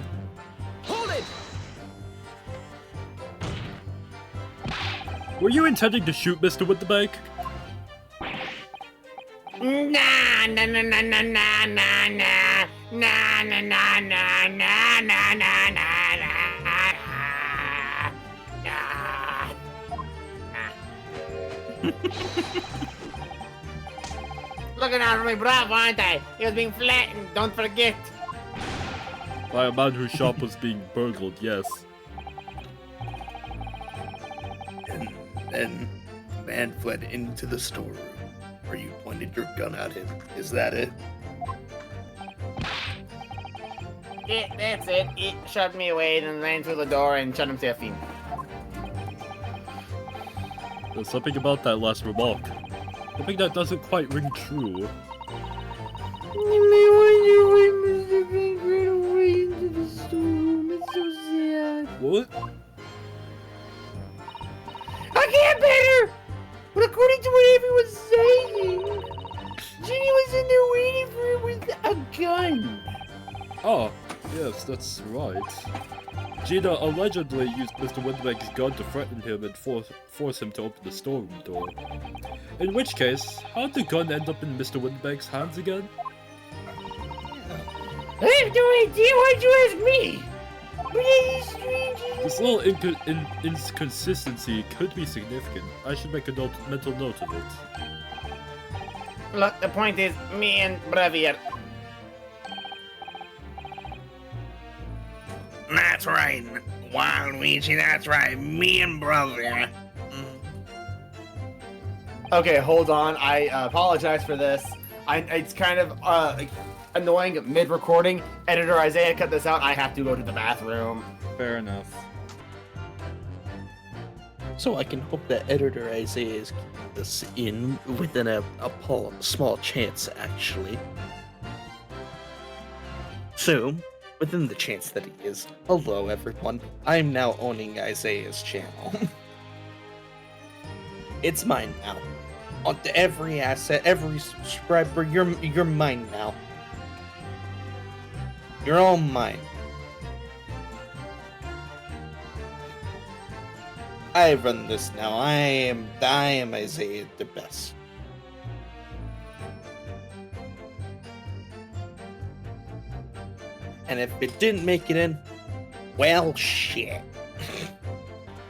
Hold it! Were you intending to shoot Mr. Winterbank? Nah, nah, nah, nah, nah, nah, nah, nah. Nah, nah, nah, nah, nah, nah, nah, nah, nah. Looking out for my bravo, aren't I? He was being flattened, don't forget. By a man whose shop was being burgled, yes. And then the man fled into the storeroom, where you pointed your gun at him. Is that it? Yeah, that's it. He shoved me away, then ran through the door and shut himself in. There's something about that last remark. Something that doesn't quite ring true. What? I can't better! But according to what everyone's saying, Ginny was in there waiting for him with a gun. Oh, yes, that's right. Gina allegedly used Mr. Winterbank's gun to threaten him and force him to open the storeroom door. In which case, how did the gun end up in Mr. Winterbank's hands again? I have no idea, why'd you ask me? But any strange... This little inconsistency could be significant. I should make a mental note of it. Look, the point is, me and Bravier. That's right, Waluigi, that's right. Me and brother. Okay, hold on. I apologize for this. It's kind of annoying mid-recording. Editor Isaiah, cut this out. I have to go to the bathroom. Fair enough. So I can hope that editor Isaiah is keeping this in within a small chance, actually. So, within the chance that he is, hello everyone, I'm now owning Isaiah's channel. It's mine now. On to every asset, every subscriber, you're mine now. You're all mine. I run this now. I am Isaiah the best. And if it didn't make it in, well, shit.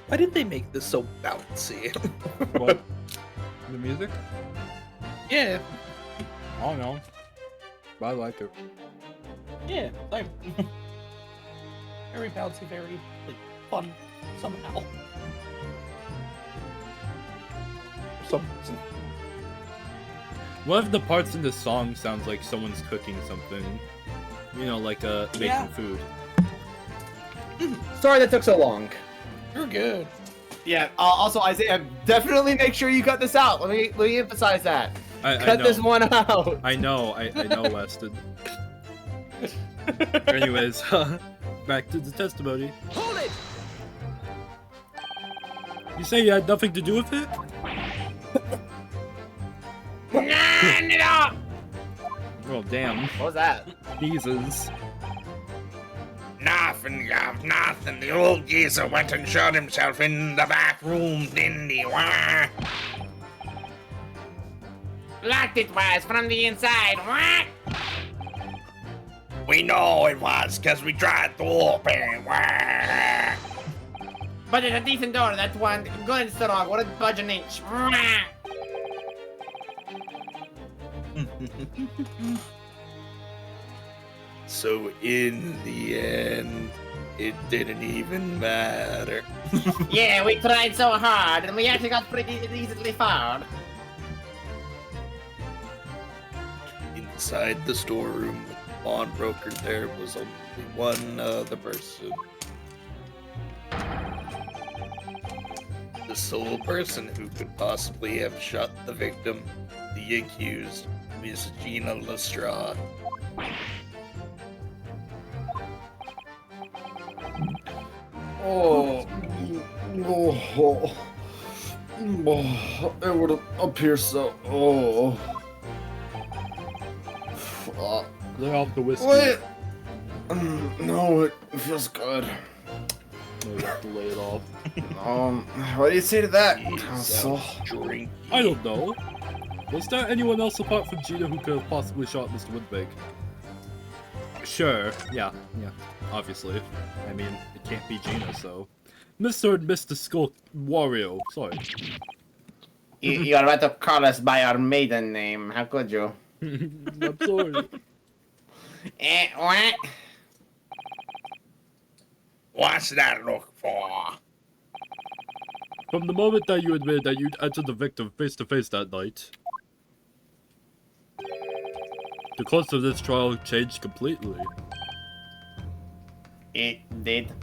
Why did they make this so bouncy? What? The music? Yeah, Oh no. I like it. yeah, like very bouncy, very like, fun somehow. For some reason. One of the parts in the song sounds like someone's cooking something. You know, like making Yeah. food. Sorry that took so long. You're good. Yeah, also, Isaiah, definitely make sure you cut this out. Let me emphasize that. I Cut know. this one out. I know, Weston. Anyways, back to the testimony. Hold it! You say you had nothing to do with it? No. Oh, damn. What was that? Jesus. Nothing, Gav, nothing. The old geezer went and shut himself in the back room, didn't he? Wah? Locked it was from the inside. What? We know it was, because we tried to open it. But it's a decent door, that one. Good strong, wouldn't budge an inch. So in the end, it didn't even matter. Yeah, we tried so hard, and we actually got pretty decently far. Inside the storeroom with the pawnbroker, there was only one other person. The sole person who could possibly have shot the victim, the accused, Miss Gina Lestrade. Oh, it would appear so. Oh. Lay off the whiskey. Wait. No, it feels good. No, you have to lay it off. What do you say to that, He's counsel? out drinking. I don't know. Was there anyone else apart from Gina who could have possibly shot Mr. Woodbank? Sure, yeah, obviously. I mean, it can't be Gina, so... Mr. and Mr. Skull Wario, sorry. You are about to call us by our maiden name, how could you? I'm sorry. What? What's that look for? From the moment that you admitted that you'd entered the victim face to face that night, the course of this trial changed completely. It did.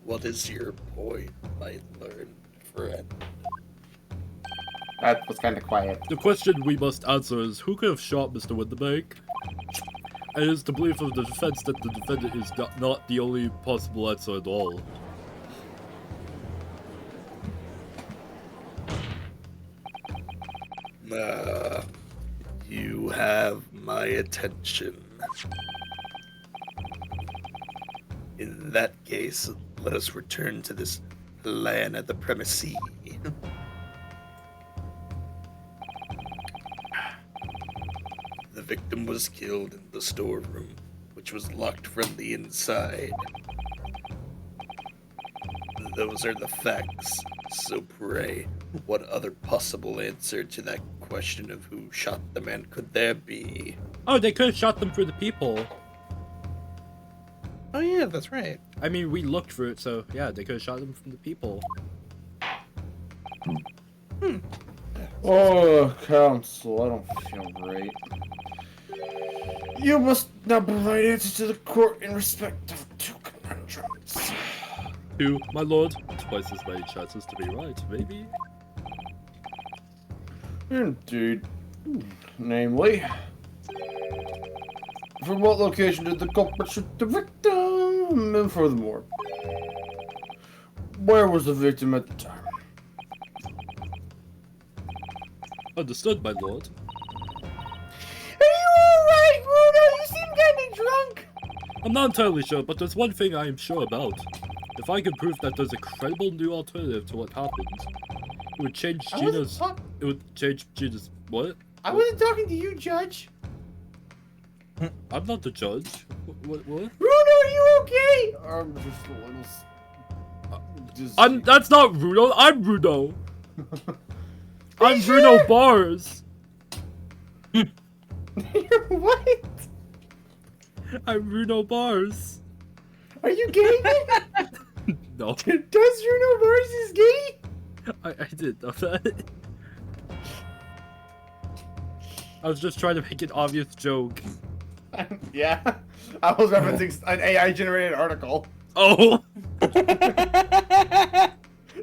What is your point, my learned friend? That was kind of quiet. The question we must answer is who could have shot Mr. Winterbank? And it is the belief of the defense that the defendant is not the only possible answer at all. You have my attention. In that case, let us return to this plan of the premises. The victim was killed in the storeroom, which was locked from the inside. Those are the facts. So pray, what other possible answer to that question of who shot the man could there be? Oh, they could have shot them through the people. Oh yeah, that's right. I mean, we looked for it, so yeah, they could have shot them from the people. Oh, counsel, I don't feel great. You must now provide answers to the court in respect of two conundrums. Two, my lord. Twice as many chances to be right, maybe? Indeed. Namely, from what location did the culprit shoot the victim? And furthermore, where was the victim at the time? Understood, my lord. Are you alright, Bruno? You seem kinda drunk. I'm not entirely sure, but there's one thing I am sure about. If I can prove that there's a credible new alternative to what happened, it would change Gina's... It would change Gina's... What? I wasn't talking to you, Judge. I'm not the judge. What? Bruno, are you okay? I'm just a little... I'm... That's not Bruno. I'm Bruno. I'm Bruno Bars. What? I'm Bruno Bars. Are you gay? No, Does Bruno Mars is gay? I didn't know that. I was just trying to make an obvious joke. Yeah. I was referencing an AI-generated article. Oh!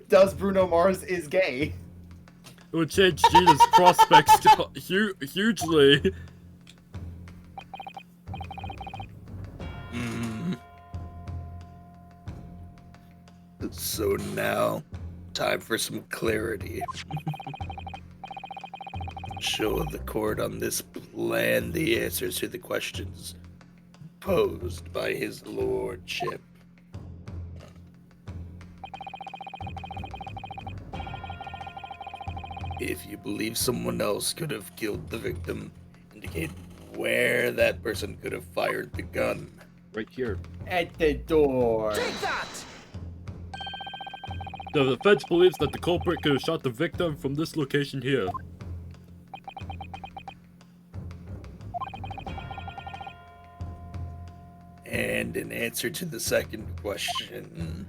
Does Bruno Mars is gay? It would change Gina's prospects hugely. So now, time for some clarity. Show the court on this plan the answers to the questions posed by his lordship. If you believe someone else could have killed the victim, indicate where that person could have fired the gun. Right here. At the door. The defense believes that the culprit could have shot the victim from this location here. And in answer to the second question,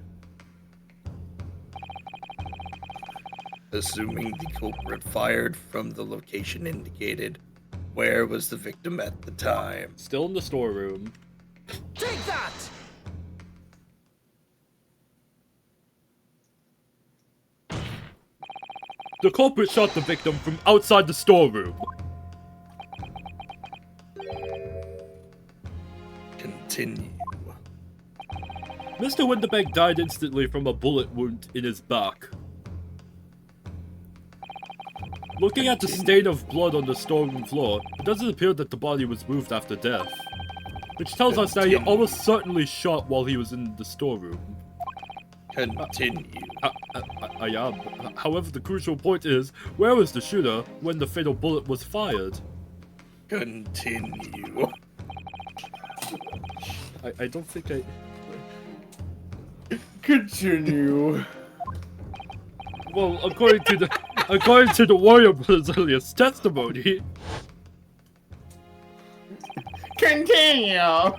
assuming the culprit fired from the location indicated, where was the victim at the time? Still in the storeroom. Take that! The culprit shot the victim from outside the storeroom. Continue. Mr. Winterbank died instantly from a bullet wound in his back. Looking at the stain of blood on the storeroom floor, it doesn't appear that the body was moved after death. Which tells us that he almost certainly shot while he was in the storeroom. Continue. I am. However, the crucial point is, where was the shooter when the fatal bullet was fired? Continue. I don't think I... Continue. Well, according to the Warrior Brothers earliest testimony... Continue.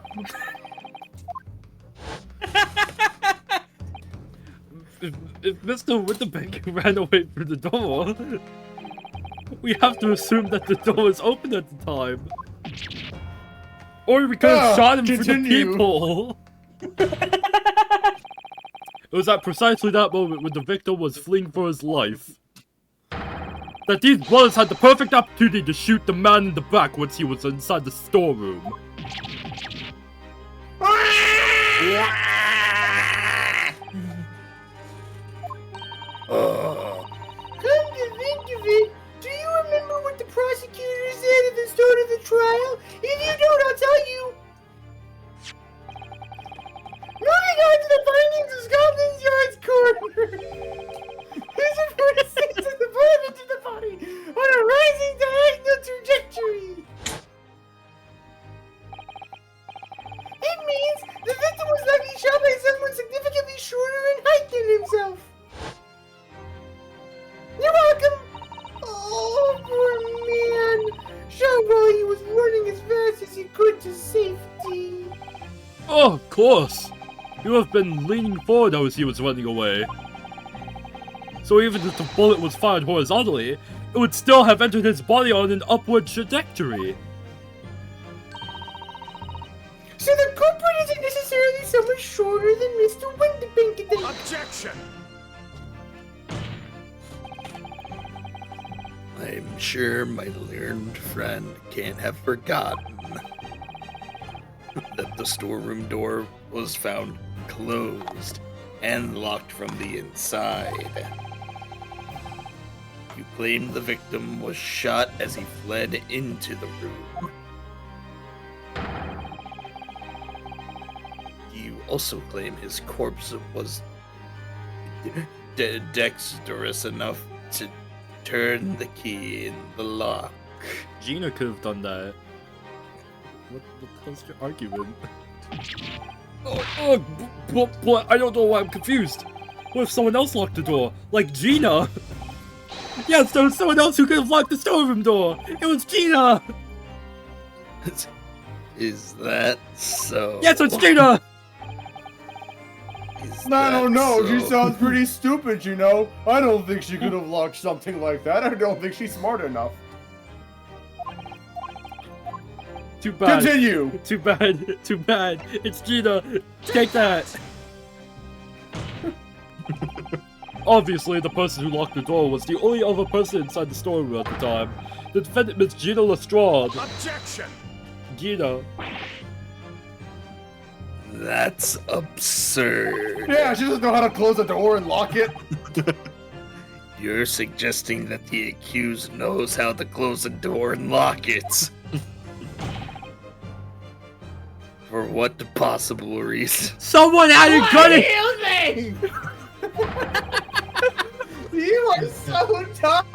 If Mr. Winterbank ran away through the door, we have to assume that the door was open at the time. Or we could have shot him through the people. It was at precisely that moment when the victim was fleeing for his life that these brothers had the perfect opportunity to shoot the man in the back once he was inside the storeroom. Come to think of it, do you remember what the prosecutor said at the start of the trial? If you don't, I'll tell you. Moving on to the findings of Scotland Yard's coroner. His report states that the bullet entered the body on a rising diagonal trajectory. It means the victim was likely shot by someone significantly shorter in height than himself. You're welcome! Oh, poor man! Shot while he was running as fast as he could to safety. Oh, of course! He would have been leaning forward as he was running away. So even if the bullet was fired horizontally, it would still have entered his body on an upward trajectory. So the culprit isn't necessarily someone shorter than Mr. Winterbank. Objection! I'm sure my learned friend can't have forgotten that the storeroom door was found closed and locked from the inside. You claim the victim was shot as he fled into the room. You also claim his corpse was dexterous enough to turn the key in the lock. Gina could have done that. What the hell's your argument? But I don't know why I'm confused. What if someone else locked the door? Like Gina? Yes, there was someone else who could have locked the storeroom door! It was Gina! Is that so? Yes, it's Gina! I don't know. So? She sounds pretty stupid, you know. I don't think she could have locked something like that. I don't think she's smart enough. Too bad. Continue. Too bad. Too bad. It's Gina. Take that. Obviously, the person who locked the door was the only other person inside the storeroom at the time. The defendant, Miss Gina Lestrade. Objection! Gina. That's absurd. Yeah, she doesn't know how to close the door and lock it. You're suggesting that the accused knows how to close a door and lock it. For what possible reason? Someone had a gun in- You are so dumb!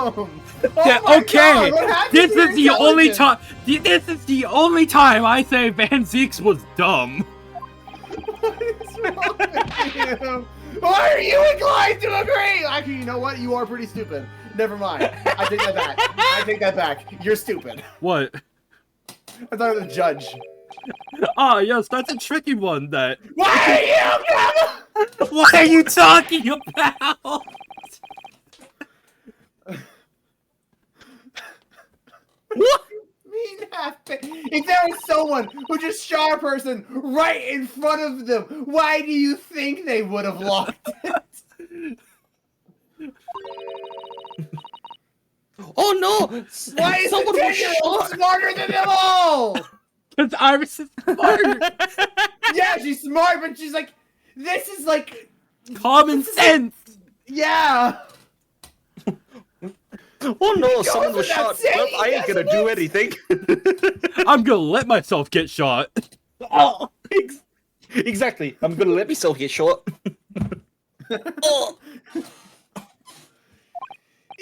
Yeah, my okay, God, what happened this to your is the only intelligence? time. This is the only time I say Van Zeeks was dumb. What is wrong with you? Why are you inclined to agree? Actually, you know what? You are pretty stupid. Never mind. I take that back. I take that back. You're stupid. What? I thought it was the judge. Ah, yes, that's a tricky one. That. Why are you? What are you talking about? What? Mean half. If there was someone who just shot a person right in front of them, why do you think they would have locked it? Oh no! Why is Someone the was 10-year-old shot! smarter than them all? Because Iris is smart. Yeah, she's smart, but she's like, this is like, Common sense. yeah. Oh no! Someone was without shot. saying, Well, I ain't gonna do anything. I'm gonna let myself get shot. Oh, exactly. I'm gonna let myself get shot. Oh.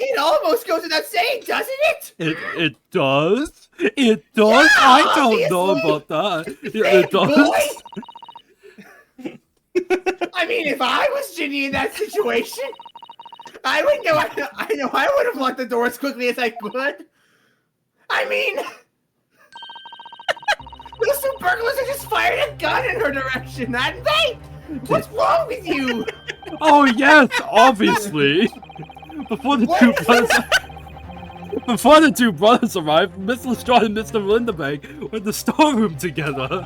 It almost goes without saying, doesn't it? It does. It does. Yeah, I don't know obviously. about that. It Big does. boy. I mean, if I was Ginny in that situation, I would know. I know I would have locked the door as quickly as I could. I mean, those two burglars have just fired a gun in her direction, hadn't they? What's wrong with you? Oh yes, obviously. Before the two brothers arrived, Miss Lestrade and Mr. Lindeberg were in the storeroom together.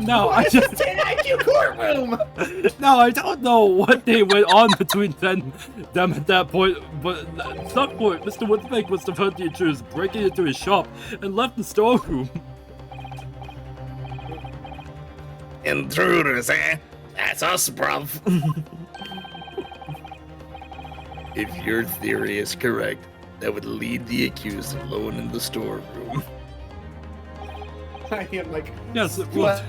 Now I just 10 IQ courtroom. now I don't know what they went on between them at that point, but at some point Mr. Lindeberg must have heard the intruders breaking into his shop and left the storeroom. Intruders, eh? That's us, bruv. If your theory is correct, that would lead the accused alone in the storeroom. I am like, Yes, it would.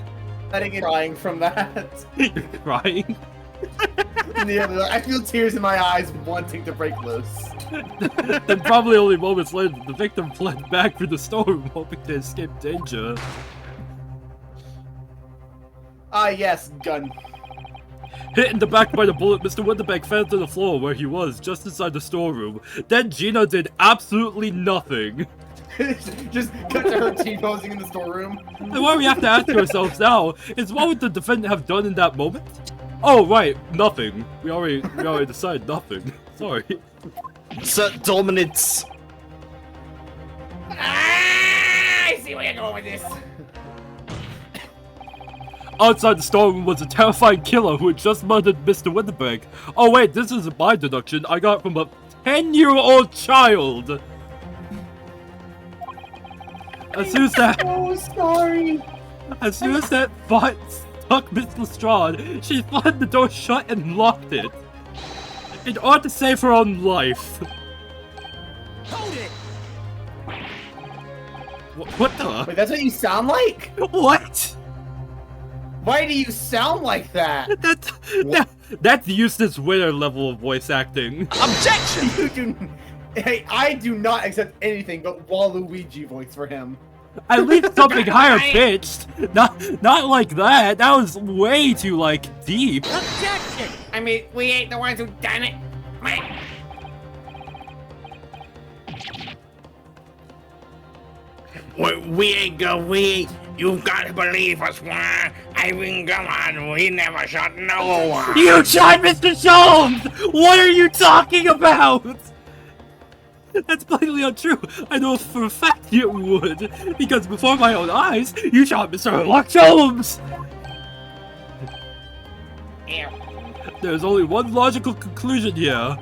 letting it crying from that. You're crying. And the other, I feel tears in my eyes, wanting to break loose. Then probably only moments later, the victim fled back through the storeroom, hoping to escape danger. Ah, yes, gun. Hit in the back by the bullet, Mr. Winterbeck fell to the floor where he was, just inside the storeroom. Then Gina did absolutely nothing. Just cut to her T-posing in the storeroom. And what we have to ask ourselves now is, what would the defendant have done in that moment? Oh, right, nothing. We already decided nothing. Sorry. Assert dominance. Ah, I see where you're going with this. Outside the storeroom was a terrifying killer who had just murdered Mr. Winterberg. Oh wait, this isn't my deduction. I got it from a 10-year-old child. As soon as that thought struck Miss Lestrade, she slammed the door shut and locked it. In order to save her own life. Hold it! What the? Wait, that's what you sound like? What? Why do you sound like that? That's Eustace Winter level of voice acting. Objection! You do. Hey, I do not accept anything but Waluigi voice for him. At least something higher pitched. Not like that. That was way too like deep. Objection! I mean, we ain't the ones who done it. We ain't. You've got to believe us, why? I mean, come on, we never shot no one. You shot Mr. Sholmes! What are you talking about? That's plainly untrue. I know for a fact you would, because before my own eyes, you shot Mr. Sherlock Sholmes! There's only one logical conclusion here.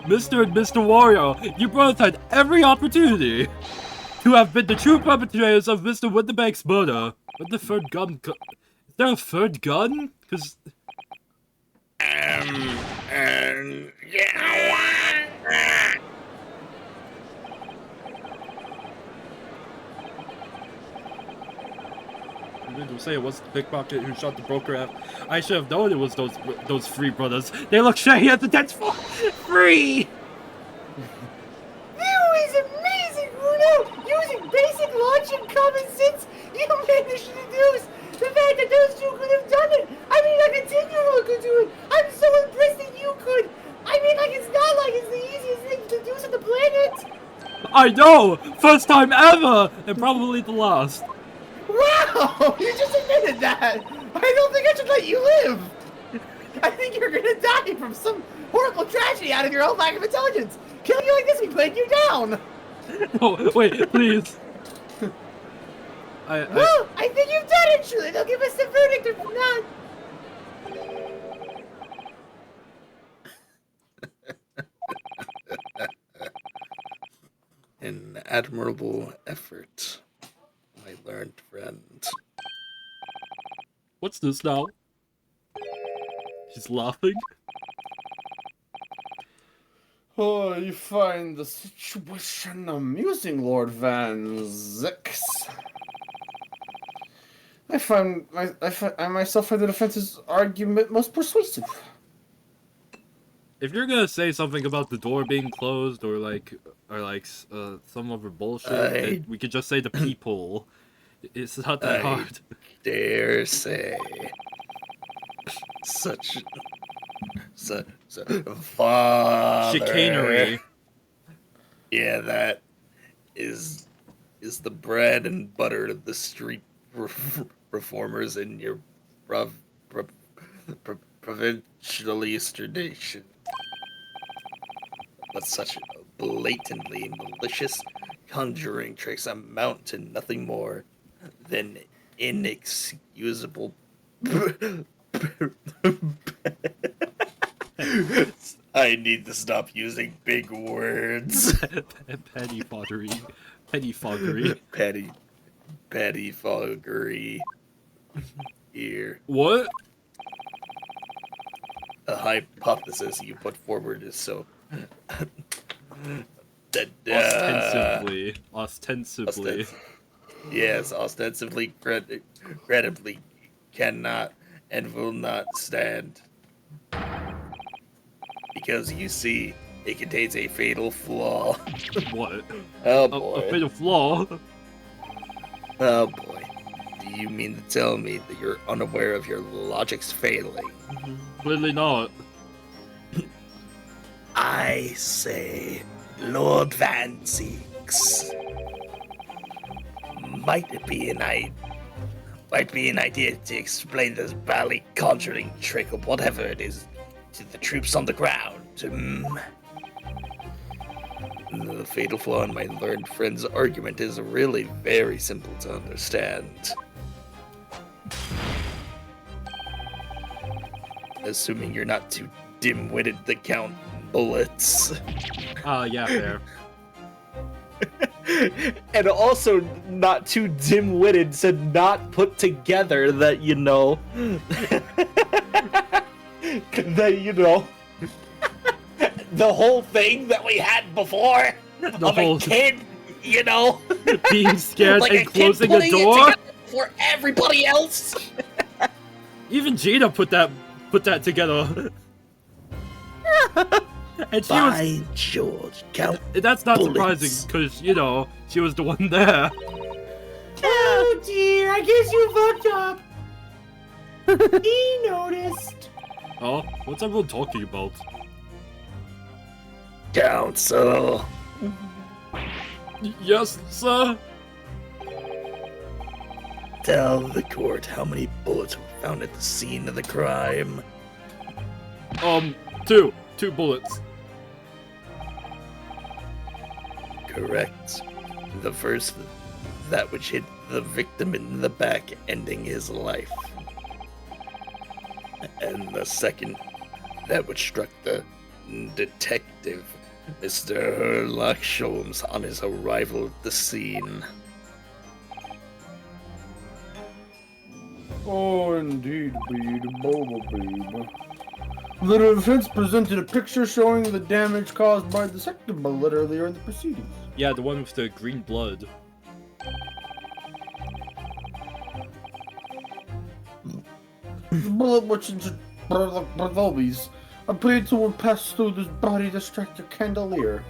Mr. and Mr. Warrior, you both had every opportunity to have been the true perpetrators of Mr. Winterberg's murder. But the third gun... Is there a third gun? Because... Yeah. To say it was the pickpocket who shot the broker. I should have known it was those three brothers. They look shaggy at the dead spot. Free. This amazing, Bruno! Using basic logic and common sense, you managed to deduce the fact that those two could have done it! I mean, like a 10-year-old could do it! I'm so impressed that you could! I mean, like, it's not like it's the easiest thing to deduce on the planet! I know! First time ever! And probably the last. Wow! You just admitted that! I don't think I should let you live! I think you're gonna die from some horrible tragedy out of your own lack of intelligence! Killing you like this would break you down! No, wait, please. Well, I think you've done it, Julie! They'll give us the verdict or not! An admirable effort, my learned friend. What's this now? He's laughing. Oh, you find the situation amusing, Lord Van Zix. I myself find the defense's argument most persuasive. If you're gonna say something about the door being closed or some other bullshit, we could just say the people. It's not that hard. Dare say such father. Chicanery. Yeah, that is the bread and butter of the street reformers in your provincial Eastern nation. But such blatantly malicious conjuring tricks amount to nothing more than inexcusable. I need to stop using big words. Pettifoggery. Pettifoggery. Pettifoggery. Here. What? A hypothesis you put forward is so ostensibly. Yes, ostensibly, credibly cannot and will not stand. Because you see, it contains a fatal flaw. What? Oh boy. A fatal flaw? Oh boy. Do you mean to tell me that you're unaware of your logic's failing? Clearly not. I say, Lord Van Zeeks, might be an idea to explain this bally conjuring trick or whatever it is to the troops on the ground. The fatal flaw in my learned friend's argument is really very simple to understand. Assuming you're not too dim-witted to count bullets. Yeah, fair. And also not too dim-witted to not put together that, the whole thing that we had before of a kid, being scared like and closing a door for everybody else. Even Gina put that together. And she By George, count that's not bullets. surprising, because, she was the one there. Oh dear, I guess you fucked up. He noticed. Oh, what's everyone talking about? Counsel. Yes, sir? Tell the court how many bullets were found at the scene of the crime. 2 bullets. Correct. The first, that which hit the victim in the back, ending his life. And the second, that which struck the detective, Mr. Herlock Sholmes, on his arrival at the scene. Oh, indeed, Bead, Boba Babe. The defense presented a picture showing the damage caused by the second bullet earlier in the proceedings. Yeah, the one with the green blood. The bullet which injured Barthelby's appeared to have passed through this body to strike the candelier.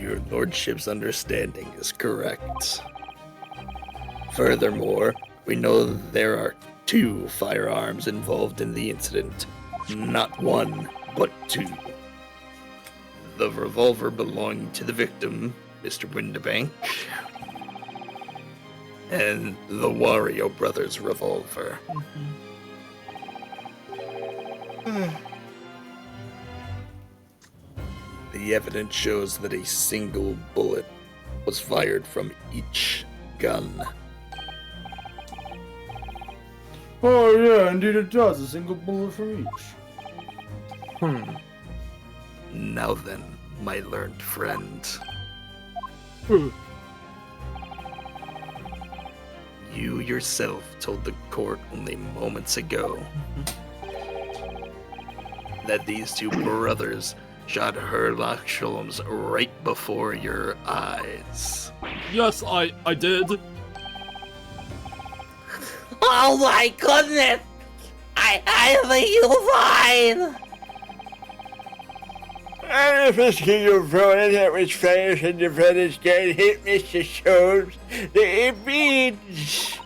Your lordship's understanding is correct. Furthermore, we know there are 2 firearms involved in the incident. Not 1, but 2. The revolver belonging to the victim, Mr. Windibank, and the Wario brothers' revolver. The evidence shows that a single bullet was fired from each gun. Oh yeah, indeed it does. A single bullet from each. Now then, my learned friend. You yourself told the court only moments ago that these 2 brothers shot Herlock Sholmes right before your eyes. Yes, I did. Oh my goodness! I think you'll fine! I'm thinking your brother that was fired from the brother's gun hit Mr. Sholmes. It means...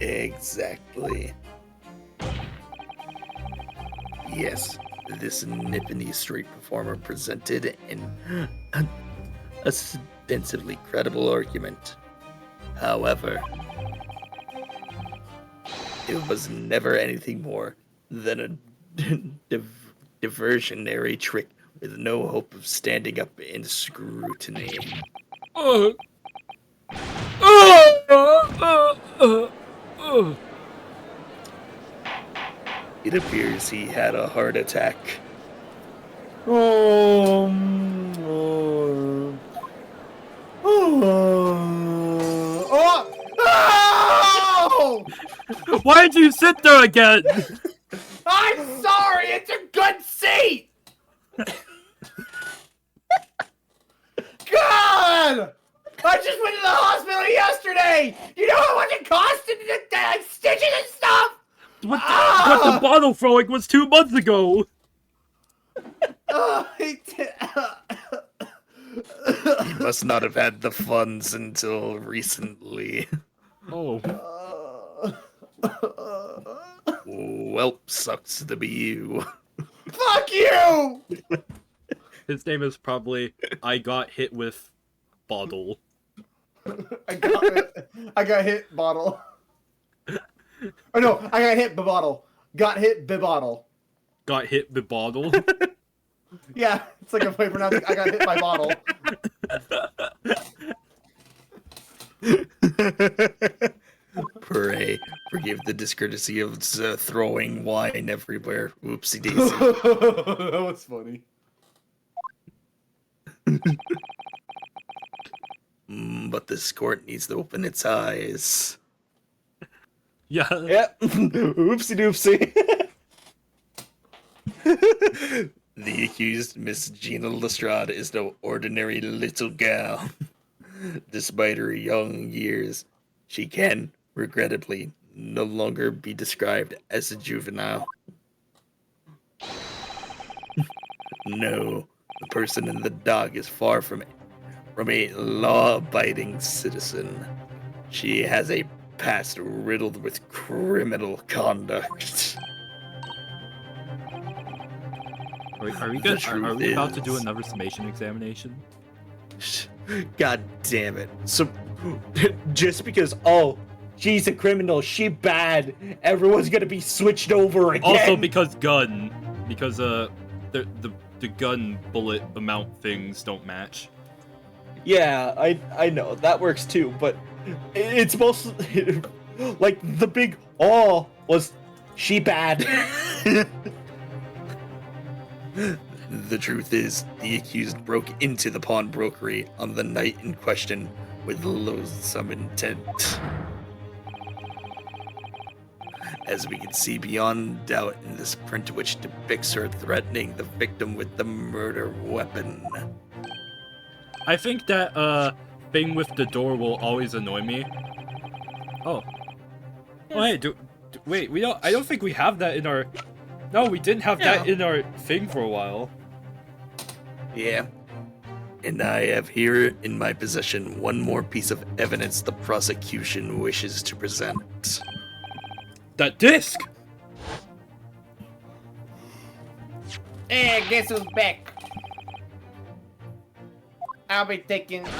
Exactly. Yes, this Nippony street performer presented an ostensibly credible argument. However, it was never anything more than a diversionary trick with no hope of standing up in scrutiny. It appears he had a heart attack. Why'd you sit there again? I'm sorry, it's a good seat! God! I just went to the hospital yesterday! You know how much it cost to like, stitches and stuff? But the bottle throwing was 2 months ago! He must not have had the funds until recently. Oh. Welp, sucks to be you. Fuck you! His name is probably I got hit with bottle. I got hit bottle. Oh no, I got hit bottle. Got hit bottle. Got hit with bottle? Yeah, it's like a way of pronouncing I got hit by bottle. Pray, forgive the discourtesy of throwing wine everywhere. Oopsie daisy. That was funny. But this court needs to open its eyes. Yeah. Yep. Oopsie doopsie. The accused, Miss Gina Lestrade, is no ordinary little gal. Despite her young years, she can, regrettably, no longer be described as a juvenile. No, the person in the dock is far from a law-abiding citizen. She has a past riddled with criminal conduct. Are we about to do another summation examination? God damn it. So, just because, she's a criminal, she bad, everyone's gonna be switched over again. Also because the gun bullet amount things don't match. Yeah, I know, that works too, but it's mostly, like, the big was she bad. The truth is, the accused broke into the pawnbrokery on the night in question with loathsome intent. As we can see beyond doubt in this print which depicts her threatening the victim with the murder weapon. I think that thing with the door will always annoy me. Oh. Oh, hey, wait, we don't. I don't think we have that in our. No, we didn't have that in our thing for a while. Yeah. And I have here in my possession one more piece of evidence the prosecution wishes to present. That disc! Hey, guess who's back? I'll be taking. This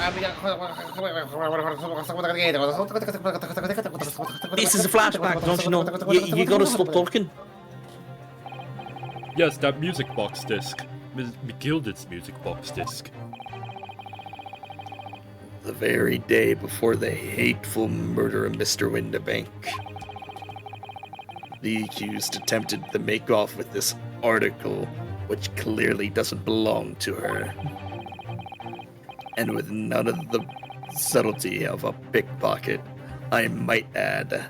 is a flashback, don't you know? You gotta stop talking. Yes, that music box disc. McGilded's music box disc. The very day before the hateful murder of Mr. Windibank, the accused attempted to make off with this article, which clearly doesn't belong to her. And with none of the subtlety of a pickpocket, I might add,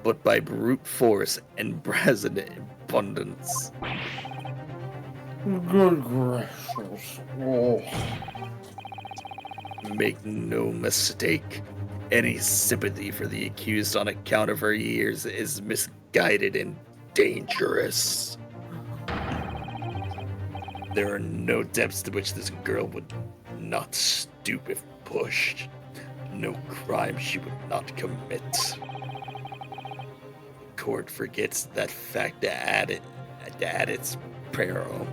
but by brute force and brazen abundance. Good gracious. Oh. Make no mistake, any sympathy for the accused on account of her years is misguided and dangerous. There are no depths to which this girl would not stoop if pushed. No crime she would not commit. The court forgets that fact at its peril.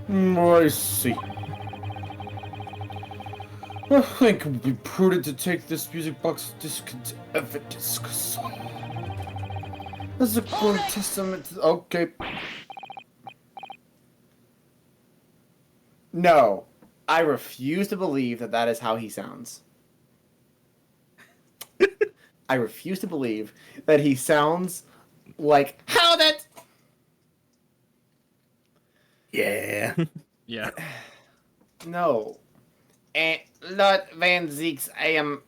I see. I think it would be prudent to take this music box disc into evidence, as a good testament to... Okay. No, I refuse to believe that that is how he sounds. I refuse to believe that he sounds like how that. Yeah. Yeah. No, and Lord Van Zeeks, I am.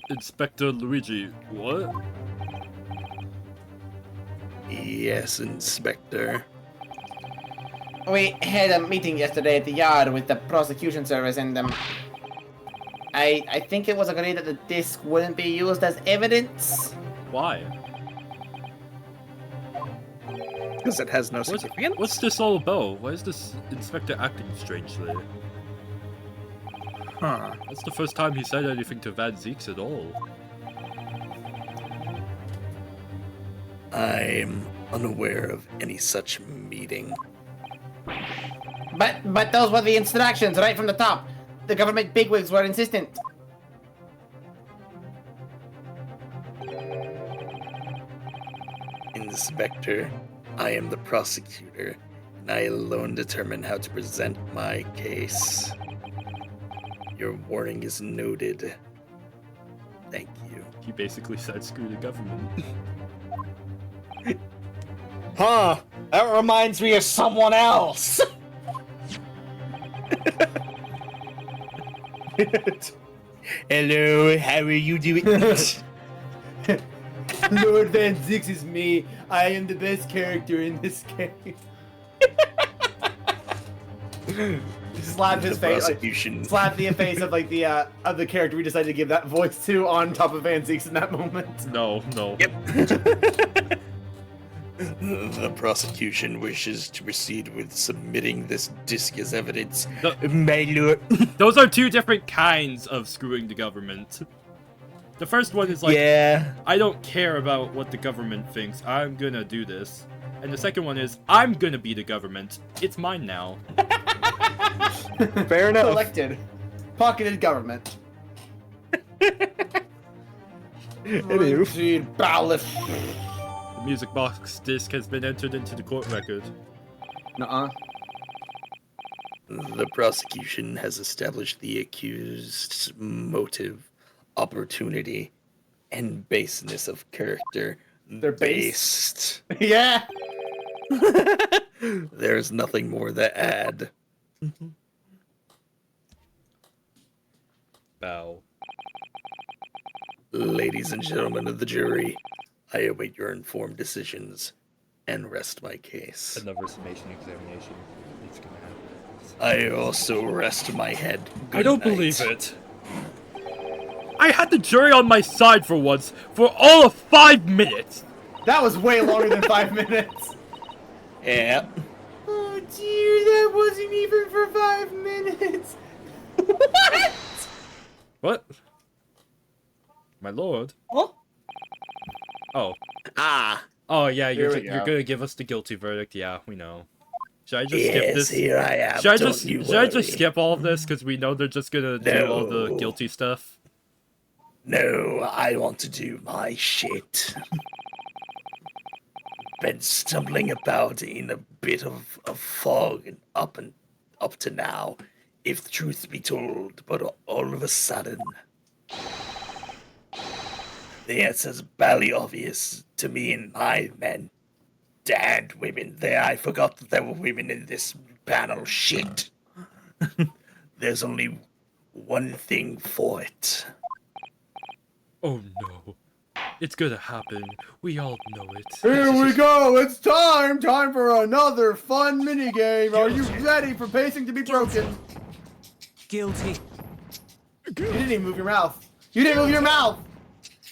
Inspector Luigi, what? Yes, Inspector. We had a meeting yesterday at the yard with the prosecution service, and I think it was agreed that the disc wouldn't be used as evidence. Why? Because it has no significance. What's this all about? Why is this inspector acting strangely? Huh. That's the first time he said anything to Van Zeeks at all. I'm unaware of any such meeting. But those were the instructions right from the top. The government bigwigs were insistent. Inspector, I am the prosecutor, and I alone determine how to present my case. Your warning is noted. Thank you. He basically said screw the government. Huh, that reminds me of someone else. Hello, how are you doing? Lord Van Zeeks is me. I am the best character in this game. Slap his face. Prosecution. Slap the face of like the character we decided to give that voice to on top of Van Zeeks in that moment. No. Yep. The prosecution wishes to proceed with submitting this disc as evidence. My lord. Those are two different kinds of screwing the government. The first one is like, Yeah. I don't care about what the government thinks, I'm gonna do this. And the second one is, I'm gonna be the government. It's mine now. Fair enough. Elected. Pocketed government. Anywho. Proceed, ballot. The music box disc has been entered into the court record. Nuh-uh. The prosecution has established the accused's motive, opportunity, and baseness of character. They're based. Yeah. There's nothing more to add. Bow. Ladies and gentlemen of the jury, I await your informed decisions. and rest my case. Another summation examination. It's gonna happen. I also rest my head. I don't Good night. believe it. I had the jury on my side for once, for all of 5 minutes. That was way longer than 5 minutes. Yeah. Oh dear, that wasn't even for 5 minutes. What? What? My lord. Huh? Oh. Ah. Oh yeah, Here we you're go. gonna give us the guilty verdict. Yeah, we know. Should I just Yes, skip this? here I am. Should I Don't just you should I just worry. skip all of this because we know they're just gonna do all the No. guilty stuff? No, I want to do my shit. Been stumbling about in a bit of fog up to now, if the truth be told, but all of a sudden, the answer's barely obvious to me and my men. Damned women, there, I forgot that there were women in this panel. Shit. There's only one thing for it. Oh no, it's gonna happen. We all know it. Here we go. It's time. Time for another fun minigame. Are you ready for pacing to be broken? Guilty. You didn't even move your mouth. You didn't move your mouth.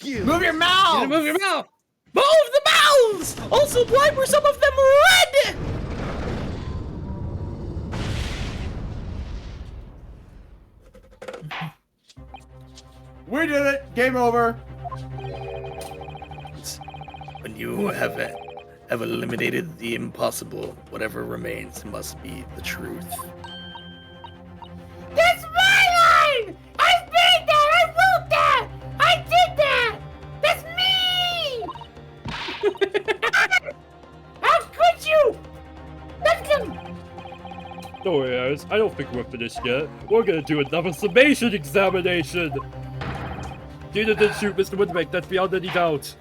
Move your mouth. Move your mouth. Move the mouths. Also, why were some of them red? We did it. Game over. When you have eliminated the impossible, whatever remains must be the truth. That's my line! I made that! I wrote that! I did that! That's me! How could you? Let them! Don't worry, guys. I don't think we're finished yet. We're gonna do another summation examination. Dina did shoot Mr. Woodbeck. That's beyond any doubt.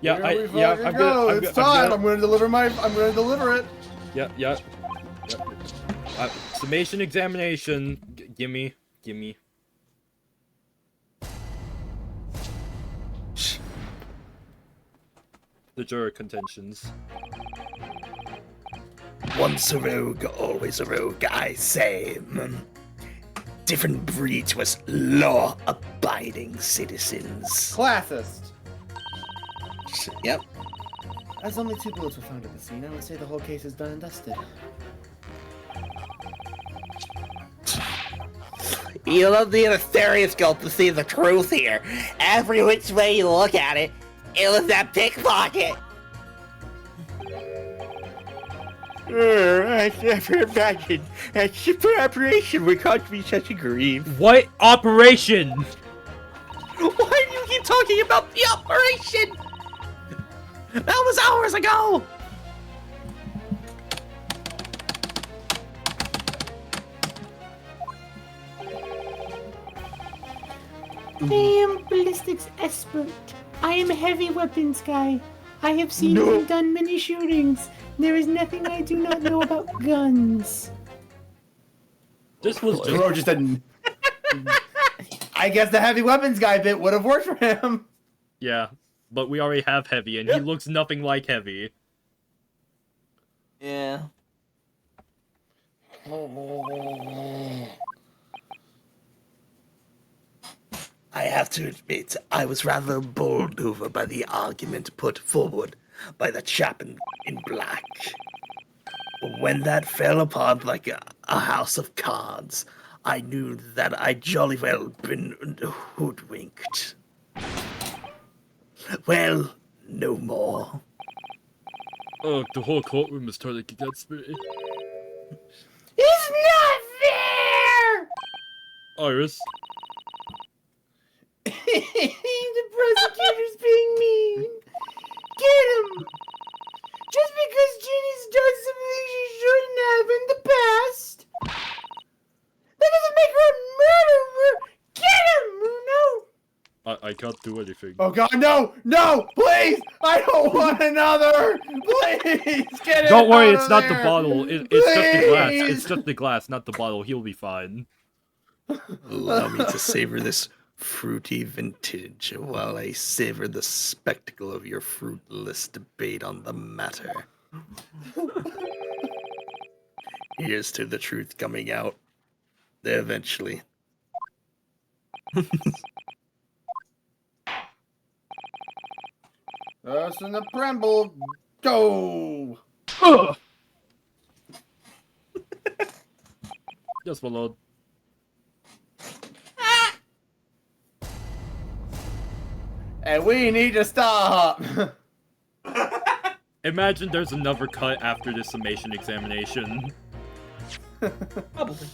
Yeah, Here we fucking go. It's time. I'm gonna deliver it. Yeah. Summation examination. Gimme. The juror contentions. Once a rogue, always a rogue, I say. Different breeds was law-abiding citizens. Classist. Yep. As only 2 bullets were found at the scene, I would say the whole case is done and dusted. You love the stereoscope to see the truth here. Every which way you look at it, it was that pickpocket. I never imagined that super operation would cause me such a grief. What operation? Why do you keep talking about the operation? That was hours ago. I am ballistics expert. I am a heavy weapons guy. I have seen and done many shootings. There is nothing I do not know about guns. This was just... Bro just didn't. I guess the heavy weapons guy bit would have worked for him. Yeah, but we already have Heavy, and he looks nothing like Heavy. Yeah. I have to admit, I was rather bowled over by the argument put forward by the chap in black. When that fell apart like a house of cards, I knew that I'd jolly well been hoodwinked. Well, no more. Oh, the whole courtroom is turning against me. It's not fair! Iris? The prosecutor's being mean. Get him! Just because Ginny's done something she shouldn't have in the past, that doesn't make her a murderer! Get him, Bruno! I can't do anything. Oh god, no! No! Please! I don't want another! Please! Get it Don't worry, out it's of not the there! bottle. It's just the glass. Please! It's just the glass, not the bottle. He'll be fine. Allow me to savor this fruity vintage while I savor the spectacle of your fruitless debate on the matter. Here's to the truth coming out eventually. Us in the Premble, go! Just my lord. And we need to stop! Imagine there's another cut after the summation examination. Probably.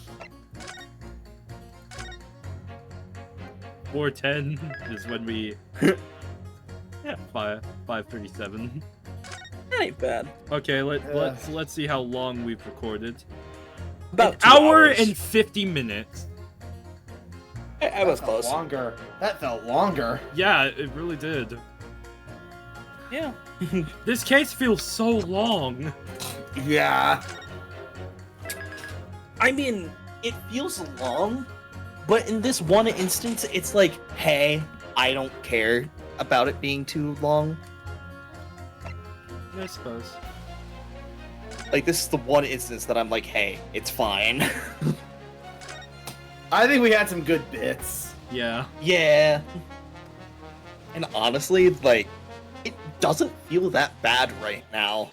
410 is when we... Yeah, 537. That ain't bad. Okay, let's see how long we've recorded. About An 2 hour hours. and 50 minutes. I was That felt close. longer. That felt longer. Yeah, it really did. Yeah. This case feels so long. Yeah. I mean, it feels long, but in this one instance, it's like, hey, I don't care about it being too long. I suppose. Like, this is the one instance that I'm like, hey, it's fine. I think we had some good bits. Yeah. Yeah. And honestly, like, it doesn't feel that bad right now.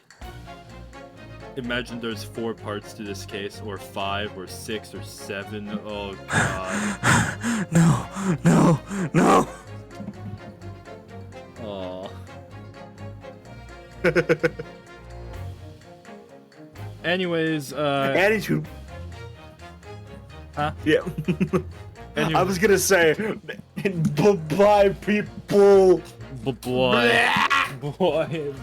Imagine there's 4 parts to this case, or 5, or 6, or 7. Oh god. No. Aw. Anyways, Attitude. Huh? Yeah. Anyway. I was gonna say, bye, people. Boy. Boy.